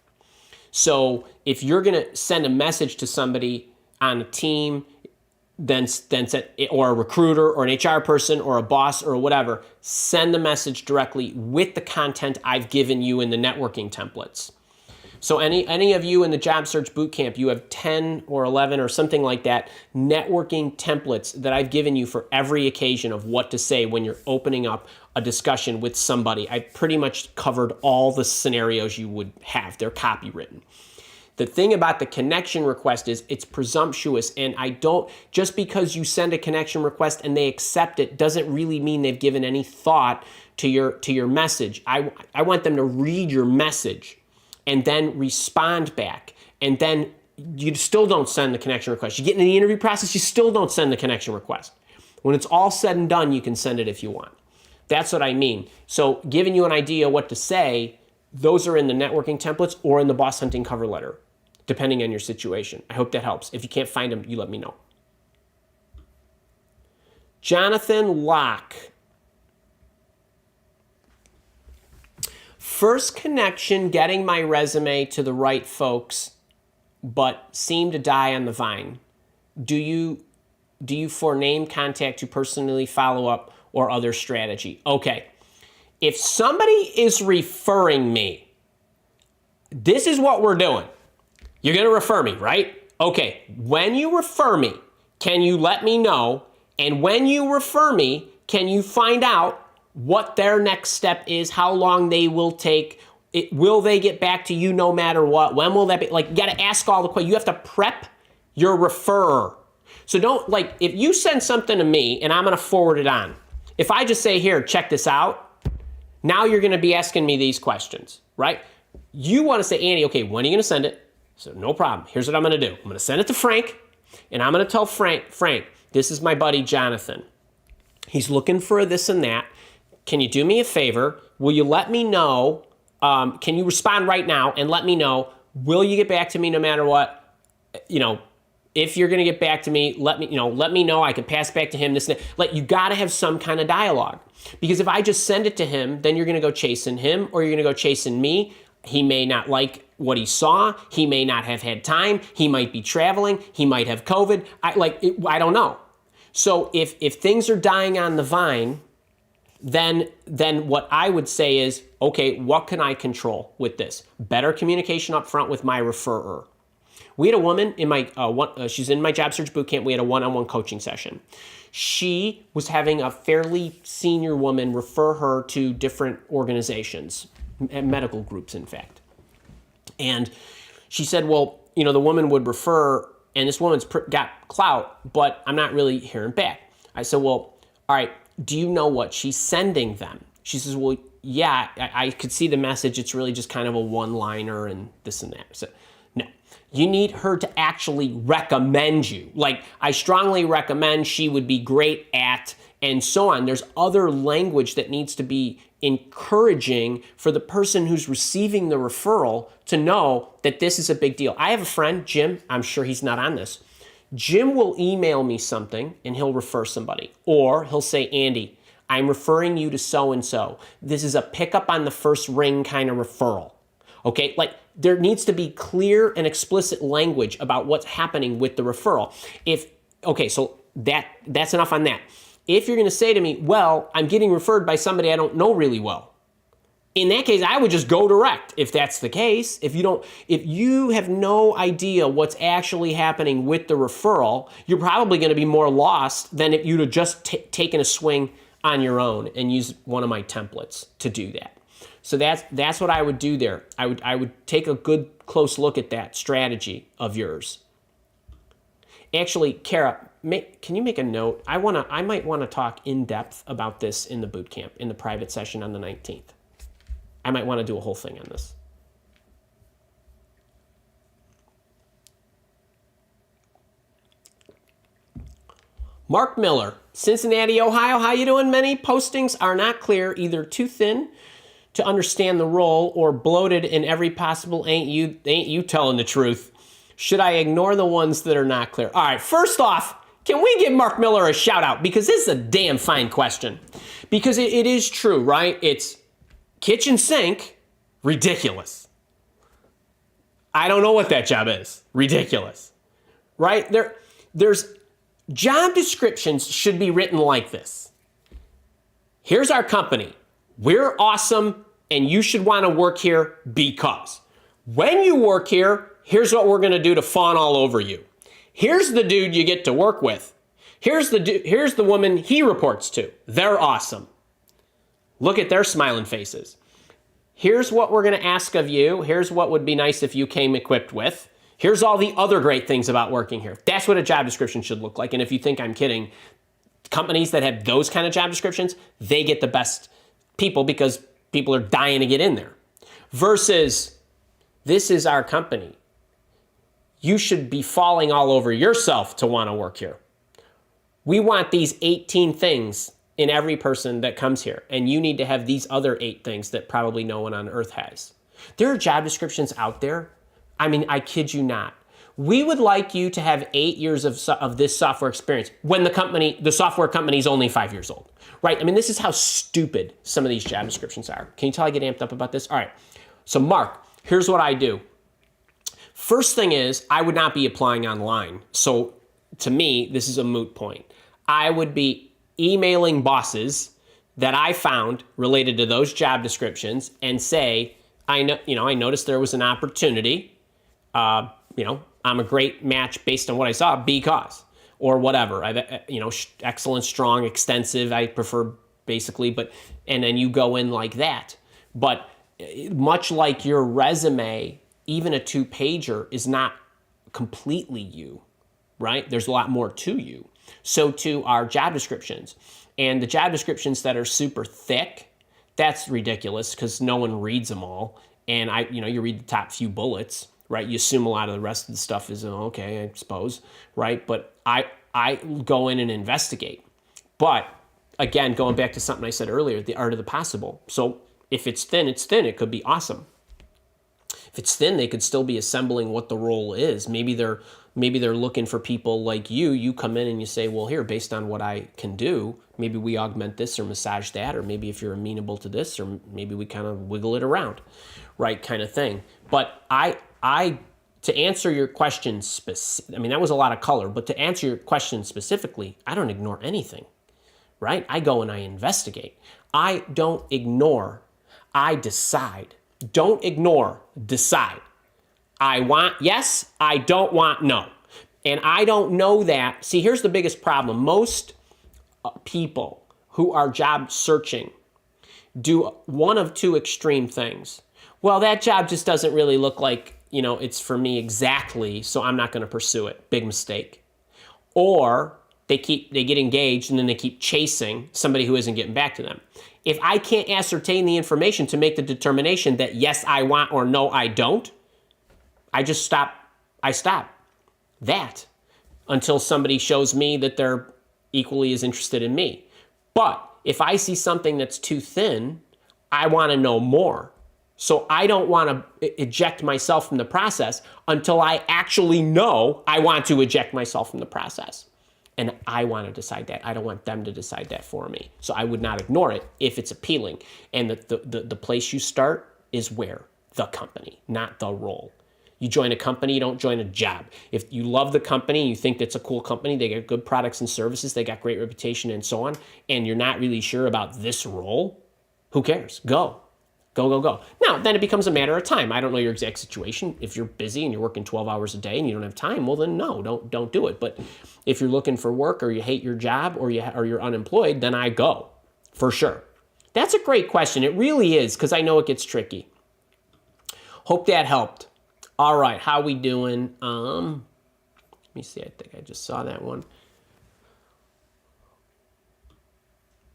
So if you're going to send a message to somebody on a team, then or a recruiter or an HR person or a boss or whatever, send the message directly with the content I've given you in the networking templates. So any of you in the job search bootcamp, you have 10 or 11 or something like that networking templates that I've given you for every occasion of what to say when you're opening up a discussion with somebody. I pretty much covered all the scenarios you would have. They're copywritten. The thing about the connection request is it's presumptuous, and just because you send a connection request and they accept it doesn't really mean they've given any thought to your message. I want them to read your message and then respond back. And then you still don't send the connection request. You get into the interview process, you still don't send the connection request. When it's all said and done, you can send it if you want. That's what I mean. So giving you an idea what to say, those are in the networking templates or in the boss hunting cover letter, depending on your situation. I hope that helps. If you can't find them, you let me know. Jonathan Locke. First connection, getting my resume to the right folks, but seem to die on the vine. Do you for name contact to personally follow up or other strategy? Okay. If somebody is referring me, this is what we're doing. You're going to refer me, right? Okay. When you refer me, can you let me know? And when you refer me, can you find out what their next step is, how long they will take, will they get back to you no matter what? When will that be? Like, you got to ask all the questions. You have to prep your referrer. So don't, like, if you send something to me and I'm going to forward it on, if I just say, here, check this out, now you're going to be asking me these questions, right? You want to say, Andy, okay, when are you going to send it? So no problem. Here's what I'm going to do. I'm going to send it to Frank, and I'm going to tell Frank, this is my buddy Jonathan. He's looking for this and that. Can you do me a favor? Will you let me know? Can you respond right now and let me know? Will you get back to me no matter what? If you're going to get back to me, let me know. I can pass back to him. This and that. Like, you got to have some kind of dialogue, because if I just send it to him, then you're going to go chasing him or you're going to go chasing me. He may not like what he saw. He may not have had time. He might be traveling. He might have COVID. I don't know. So if things are dying on the vine, then what I would say is, okay, what can I control with this? Better communication up front with my referrer. We had a woman in my, she's in my job search bootcamp. We had a one-on-one coaching session. She was having a fairly senior woman refer her to different organizations, medical groups, in fact. And she said, well, the woman would refer, and this woman's got clout, but I'm not really hearing back. I said, well, all right, do you know what she's sending them? She says, well, yeah, I could see the message. It's really just kind of a one-liner and this and that. So, no, you need her to actually recommend you. Like, I strongly recommend, she would be great at, and so on. There's other language that needs to be encouraging for the person who's receiving the referral to know that this is a big deal. I have a friend, Jim, I'm sure he's not on this. Jim will email me something and he'll refer somebody. Or he'll say, Andy, I'm referring you to so-and-so. This is a pickup on the first ring kind of referral. Okay, like, there needs to be clear and explicit language about what's happening with the referral. So that's enough on that. If you're going to say to me, well, I'm getting referred by somebody I don't know really well, in that case, I would just go direct. If that's the case, if you have no idea what's actually happening with the referral, you're probably going to be more lost than if you'd have just taken a swing on your own and used one of my templates to do that. So that's what I would do there. I would take a good close look at that strategy of yours. Actually, Kara, can you make a note? I might want to talk in depth about this in the boot camp, in the private session on the 19th. I might want to do a whole thing on this. Mark Miller, Cincinnati, Ohio. How you doing? Many postings are not clear, either too thin, to understand the role, or bloated in every possible ain't you telling the truth? Should I ignore the ones that are not clear? All right, first off, can we give Mark Miller a shout out? Because this is a damn fine question. Because it is true, right? It's kitchen sink, ridiculous. I don't know what that job is. Ridiculous. Right? There's job descriptions should be written like this. Here's our company. We're awesome, and you should want to work here because when you work here, here's what we're going to do to fawn all over you. Here's the dude you get to work with. Here's the woman he reports to. They're awesome. Look at their smiling faces. Here's what we're going to ask of you. Here's what would be nice if you came equipped with. Here's all the other great things about working here. That's what a job description should look like. And if you think I'm kidding, companies that have those kind of job descriptions, they get the best people because people are dying to get in there. Versus, this is our company. You should be falling all over yourself to want to work here. We want these 18 things in every person that comes here, and you need to have these other 8 things that probably no one on earth has. There are job descriptions out there. I mean, I kid you not. We would like you to have 8 years of this software experience when the software company is only 5 years old, right? I mean, this is how stupid some of these job descriptions are. Can you tell I get amped up about this? All right. So Mark, here's what I do. First thing is, I would not be applying online. So to me, this is a moot point. I would be emailing bosses that I found related to those job descriptions and say, I noticed there was an opportunity. I'm a great match based on what I saw because, or whatever. Excellent, strong, extensive. I prefer basically, and then you go in like that. But much like your resume, even a 2-pager is not completely you, right? There's a lot more to you. So too are job descriptions. And the job descriptions that are super thick, that's ridiculous because no one reads them all. And you read the top few bullets, right? You assume a lot of the rest of the stuff is okay, I suppose, right? But I go in and investigate. But again, going back to something I said earlier, the art of the possible. So if it's thin, it's thin. It could be awesome. If it's thin, they could still be assembling what the role is. Maybe they're looking for people like you. You come in and you say, well, here, based on what I can do, maybe we augment this or massage that, or maybe if you're amenable to this, or maybe we kind of wiggle it around, right, kind of thing. But to answer your question, that was a lot of color, but to answer your question specifically, I don't ignore anything, right? I go and I investigate. I don't ignore, I decide. Don't ignore, decide. I want yes, I don't want no. And I don't know that. See, here's the biggest problem. Most people who are job searching do one of 2 extreme things. Well, that job just doesn't really look like, it's for me exactly, so I'm not going to pursue it. Big mistake. Or they get engaged and then they keep chasing somebody who isn't getting back to them. If I can't ascertain the information to make the determination that yes, I want or no, I don't, I just stop. I stop that until somebody shows me that they're equally as interested in me. But if I see something that's too thin, I want to know more. So I don't want to eject myself from the process until I actually know I want to eject myself from the process. And I want to decide that. I don't want them to decide that for me. So I would not ignore it if it's appealing. And the place you start is where? The company, not the role. You join a company, you don't join a job. If you love the company and you think that's a cool company, they got good products and services, they got great reputation and so on, and you're not really sure about this role, who cares? Go. Now, then it becomes a matter of time. I don't know your exact situation. If you're busy and you're working 12 hours a day and you don't have time, well then no, don't do it. But if you're looking for work or you hate your job or you're unemployed, then I go, for sure. That's a great question. It really is, because I know it gets tricky. Hope that helped. All right, how we doing? Let me see, I think I just saw that one.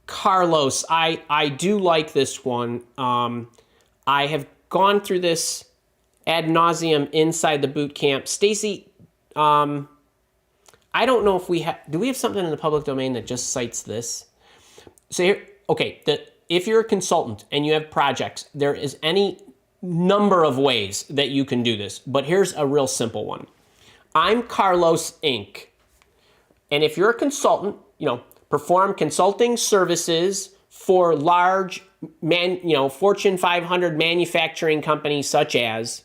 Carlos, I do like this one. I have gone through this ad nauseum inside the boot camp. Stacy, I don't know if do we have something in the public domain that just cites this? So here, okay, if you're a consultant and you have projects, there is any number of ways that you can do this, but here's a real simple one. I'm Carlos Inc. And if you're a consultant, perform consulting services for large Fortune 500 manufacturing companies such as,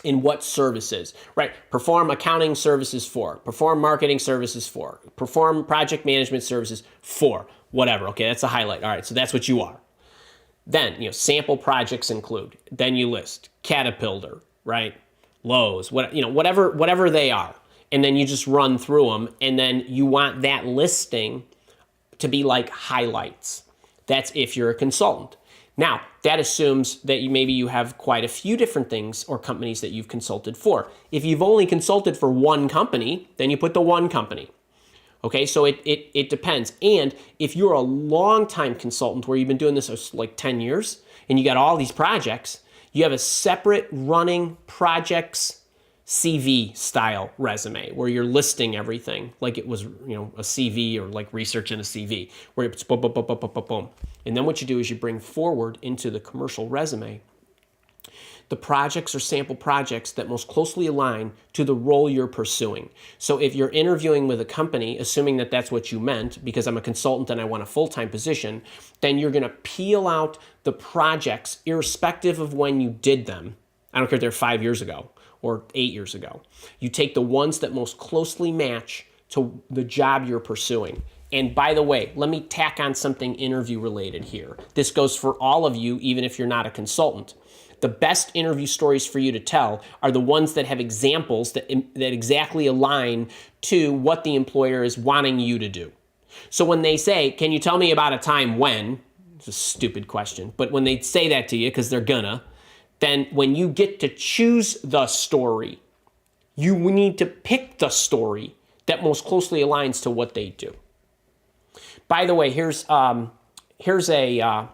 in what services, right? Perform accounting services for, perform marketing services for, perform project management services for, whatever. Okay, that's a highlight. All right, so that's what you are. Then, sample projects include. Then you list Caterpillar, right? Lowe's, whatever they are. And then you just run through them. And then you want that listing to be like highlights. That's if you're a consultant. Now, that assumes that maybe you have quite a few different things or companies that you've consulted for. If you've only consulted for one company, then you put the one company. Okay, so it depends. And if you're a long-time consultant where you've been doing this like 10 years and you got all these projects, you have a separate running projects CV style resume where you're listing everything like it was, a CV or like research in a CV where it's boom, boom, boom, boom, boom, boom, boom. And then what you do is you bring forward into the commercial resume the projects or sample projects that most closely align to the role you're pursuing. So if you're interviewing with a company, assuming that that's what you meant, because I'm a consultant and I want a full-time position, then you're going to peel out the projects irrespective of when you did them. I don't care if they're 5 years ago or 8 years ago. You take the ones that most closely match to the job you're pursuing. And by the way, let me tack on something interview related here. This goes for all of you, even if you're not a consultant. The best interview stories for you to tell are the ones that have examples that exactly align to what the employer is wanting you to do. So when they say, can you tell me about a time when, it's a stupid question, but when they say that to you, because they're gonna, then when you get to choose the story, you need to pick the story that most closely aligns to what they do. By the way, here's a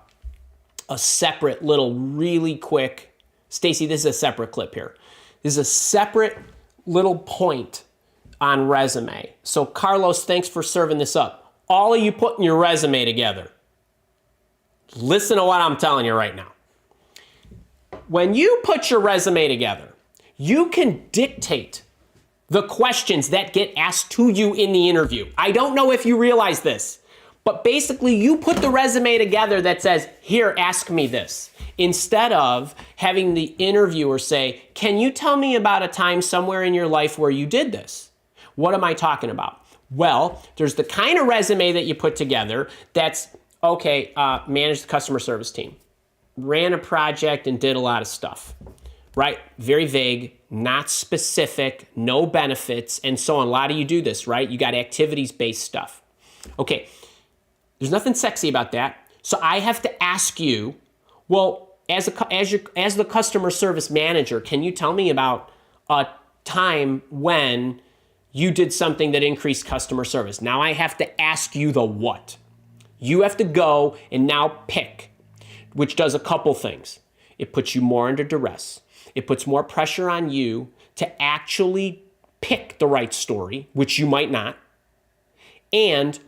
separate little really quick, Stacy, this is a separate clip here. This is a separate little point on resume. So Carlos, thanks for serving this up. All of you putting your resume together, listen to what I'm telling you right now. When you put your resume together, you can dictate the questions that get asked to you in the interview. I don't know if you realize this, but basically you put the resume together that says, here, ask me this, instead of having the interviewer say, can you tell me about a time somewhere in your life where you did this? What am I talking about? Well, there's the kind of resume that you put together that's, okay, managed the customer service team, ran a project and did a lot of stuff, right? Very vague, not specific, no benefits, and so on. A lot of you do this, right? You got activities-based stuff. Okay, there's nothing sexy about that. So I have to ask you, well, as the customer service manager, can you tell me about a time when you did something that increased customer service? Now I have to ask you the what. You have to go and now pick, which does a couple things. It puts you more under duress. It puts more pressure on you to actually pick the right story, which you might not. And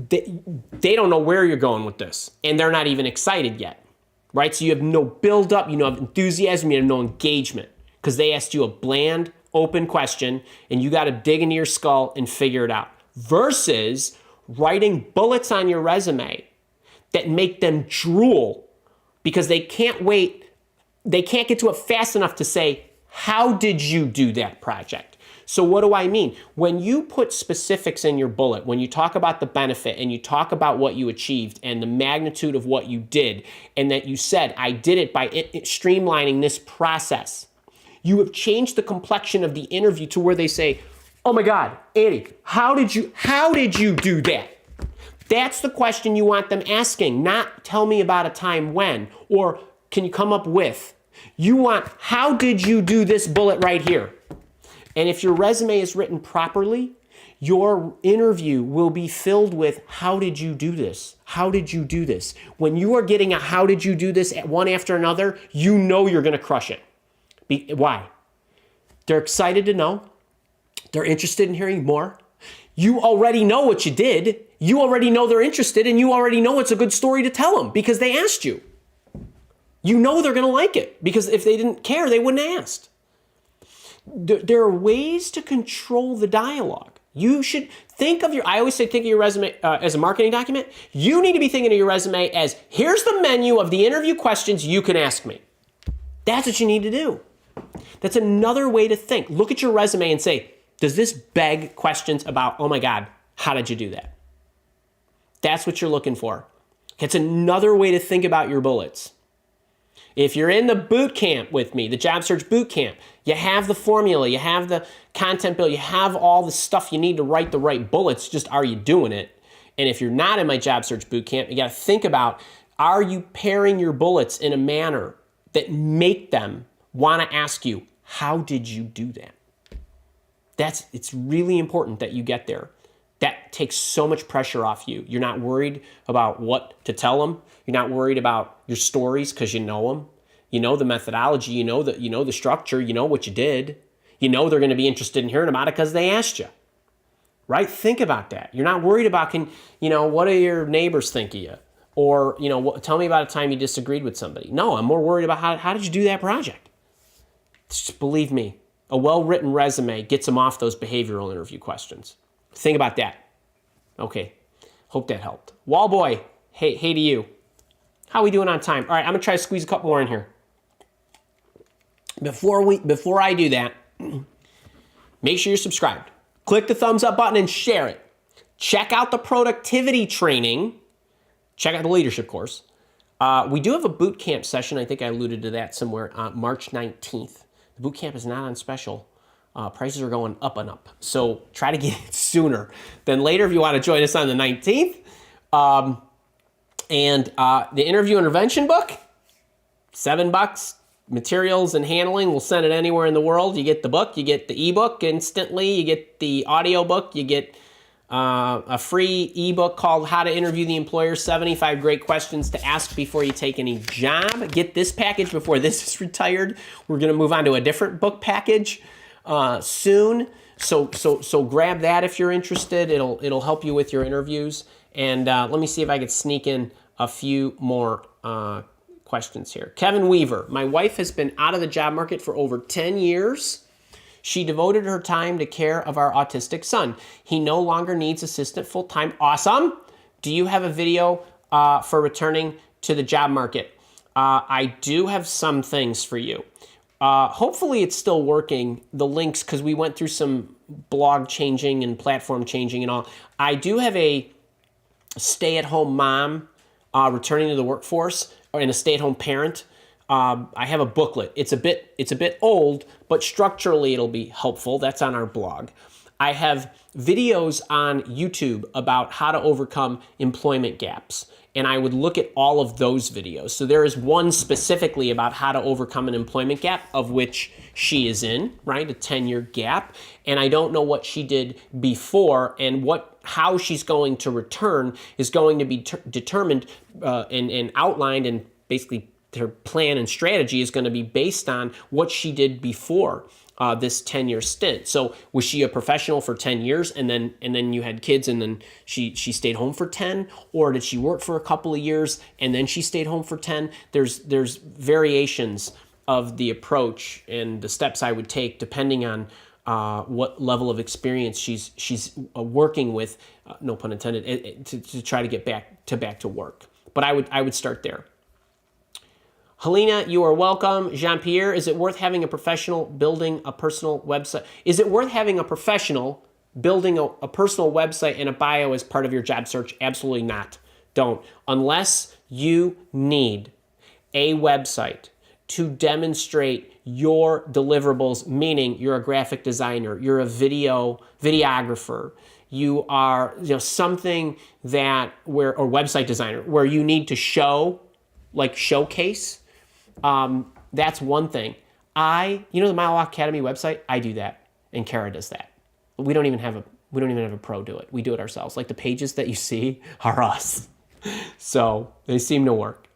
they don't know where you're going with this, and they're not even excited yet, right? So you have no build-up, you have enthusiasm, you have no engagement, because they asked you a bland, open question, and you got to dig into your skull and figure it out. Versus writing bullets on your resume that make them drool because they can't wait, they can't get to it fast enough to say, how did you do that project? So what do I mean? When you put specifics in your bullet, when you talk about the benefit and you talk about what you achieved and the magnitude of what you did, and that you said, I did it by streamlining this process, you have changed the complexion of the interview to where they say, oh my God, Andy, how did you do that? That's the question you want them asking, not tell me about a time when, or can you come up with? You want, how did you do this bullet right here? And if your resume is written properly, your interview will be filled with, how did you do this? How did you do this? When you are getting a how did you do this at one after another, you know you're going to crush it. Why? They're excited to know. They're interested in hearing more. You already know what you did. You already know they're interested, and you already know it's a good story to tell them because they asked you. You know they're going to like it because if they didn't care, they wouldn't have asked. There are ways to control the dialogue. You should think of I always say think of your resume as a marketing document. You need to be thinking of your resume as, here's the menu of the interview questions you can ask me. That's what you need to do. That's another way to think. Look at your resume and say, does this beg questions about, oh my God, how did you do that? That's what you're looking for. It's another way to think about your bullets. If you're in the boot camp with me, the job search boot camp, you have the formula, you have the content build, you have all the stuff you need to write the right bullets, just are you doing it? And if you're not in my job search boot camp, you got to think about, are you pairing your bullets in a manner that make them want to ask you, how did you do that? It's really important that you get there. That takes so much pressure off you. You're not worried about what to tell them. You're not worried about your stories because you know them. You know the methodology. You know the structure. You know what you did. You know they're going to be interested in hearing about it because they asked you. Right? Think about that. You're not worried about what do your neighbors think of you, or tell me about a time you disagreed with somebody. No, I'm more worried about how did you do that project. Just believe me, a well-written resume gets them off those behavioral interview questions. Think about that. Okay, hope that helped. Wallboy, hey to you. How are we doing on time? All right, I'm gonna try to squeeze a couple more in here. Before I do that, make sure you're subscribed. Click the thumbs up button and share it. Check out the productivity training. Check out the leadership course. We do have a boot camp session. I think I alluded to that somewhere on March 19th. The boot camp is not on special. Prices are going up and up. So try to get it sooner than later if you want to join us on the 19th. And the interview intervention book, $7. Materials and handling, we'll send it anywhere in the world. You get the book, you get the ebook instantly, you get the audio book, you get a free ebook called How to Interview the Employer, 75 Great Questions to Ask Before You Take Any Job. Get this package before this is retired. We're going to move on to a different book package soon. So grab that if you're interested. It'll help you with your interviews. And let me see if I could sneak in a few more questions here. Kevin Weaver, my wife has been out of the job market for over 10 years. She devoted her time to care of our autistic son. He no longer needs assistant full-time. Awesome. Do you have a video for returning to the job market? I do have some things for you. Hopefully it's still working, the links, because we went through some blog changing and platform changing and all. I do have a stay-at-home mom returning to the workforce, and a stay-at-home parent. I have a booklet. It's a bit old, but structurally it'll be helpful. That's on our blog. I have videos on YouTube about how to overcome employment gaps, and I would look at all of those videos. So there is one specifically about how to overcome an employment gap, of which she is in, right? A 10-year gap. And I don't know what she did before, and how she's going to return is going to be determined and outlined, and basically her plan and strategy is going to be based on what she did before this 10-year stint. So was she a professional for 10 years and then you had kids and then she stayed home for 10? Or did she work for a couple of years and then she stayed home for 10? There's variations of the approach and the steps I would take depending on what level of experience she's working with, no pun intended, to try to get back to work. But I would start there. Helena, you are welcome. Jean-Pierre, is it worth having a professional building a personal website? Is it worth having a professional building a personal website and a bio as part of your job search? Absolutely not. Don't. Unless you need a website to demonstrate your deliverables, meaning you're a graphic designer, you're a videographer, you are something or website designer where you need to showcase. That's one thing. The Mile Walk Academy website, I do that, and Kara does that. We don't even have a pro do it. We do it ourselves. Like the pages that you see are us. So they seem to work.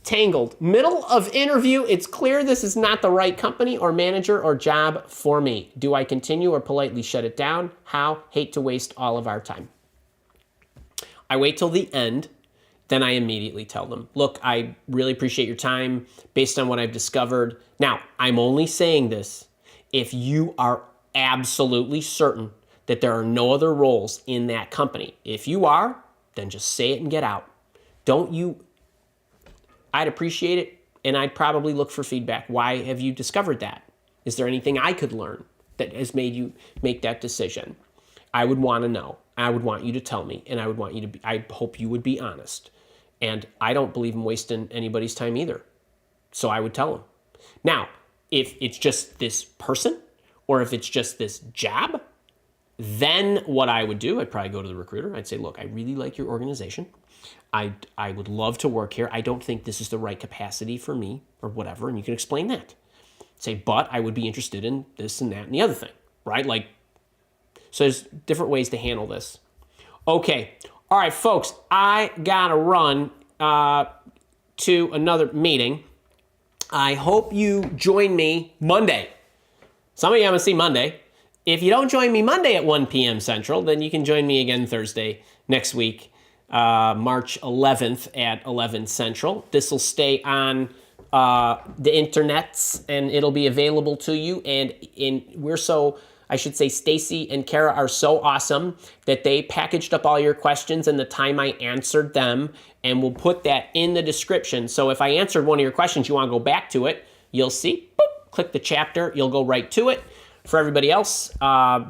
Tangled. Middle of interview, it's clear this is not the right company or manager or job for me. Do I continue or politely shut it down? How? Hate to waste all of our time. I wait till the end, then I immediately tell them, look, I really appreciate your time based on what I've discovered. Now, I'm only saying this if you are absolutely certain that there are no other roles in that company. If you are, then just say it and get out. I'd appreciate it, and I'd probably look for feedback. Why have you discovered that? Is there anything I could learn that has made you make that decision? I would want to know. I would want you to tell me, and I hope you would be honest. And I don't believe in wasting anybody's time either. So I would tell them. Now, if it's just this person, or if it's just this job, then what I would do, I'd probably go to the recruiter. I'd say, look, I really like your organization. I would love to work here. I don't think this is the right capacity for me or whatever. And you can explain that. Say, but I would be interested in this and that and the other thing, right? So there's different ways to handle this. Okay. All right, folks, I got to run to another meeting. I hope you join me Monday. Some of you haven't seen Monday. If you don't join me Monday at 1 p.m. Central, then you can join me again Thursday next week, March 11th at 11 Central. This will stay on the internets, and it'll be available to you. And Stacy and Kara are so awesome that they packaged up all your questions and the time I answered them, and we'll put that in the description. So if I answered one of your questions, you want to go back to it, you'll see, boop, click the chapter, you'll go right to it. For everybody else,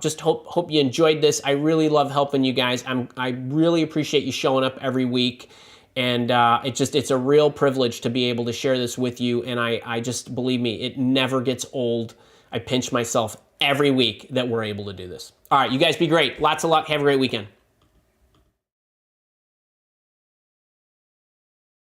just hope you enjoyed this. I really love helping you guys. I really appreciate you showing up every week. And it's a real privilege to be able to share this with you. And I just, believe me, it never gets old. I pinch myself every week that we're able to do this. All right, you guys be great. Lots of luck. Have a great weekend.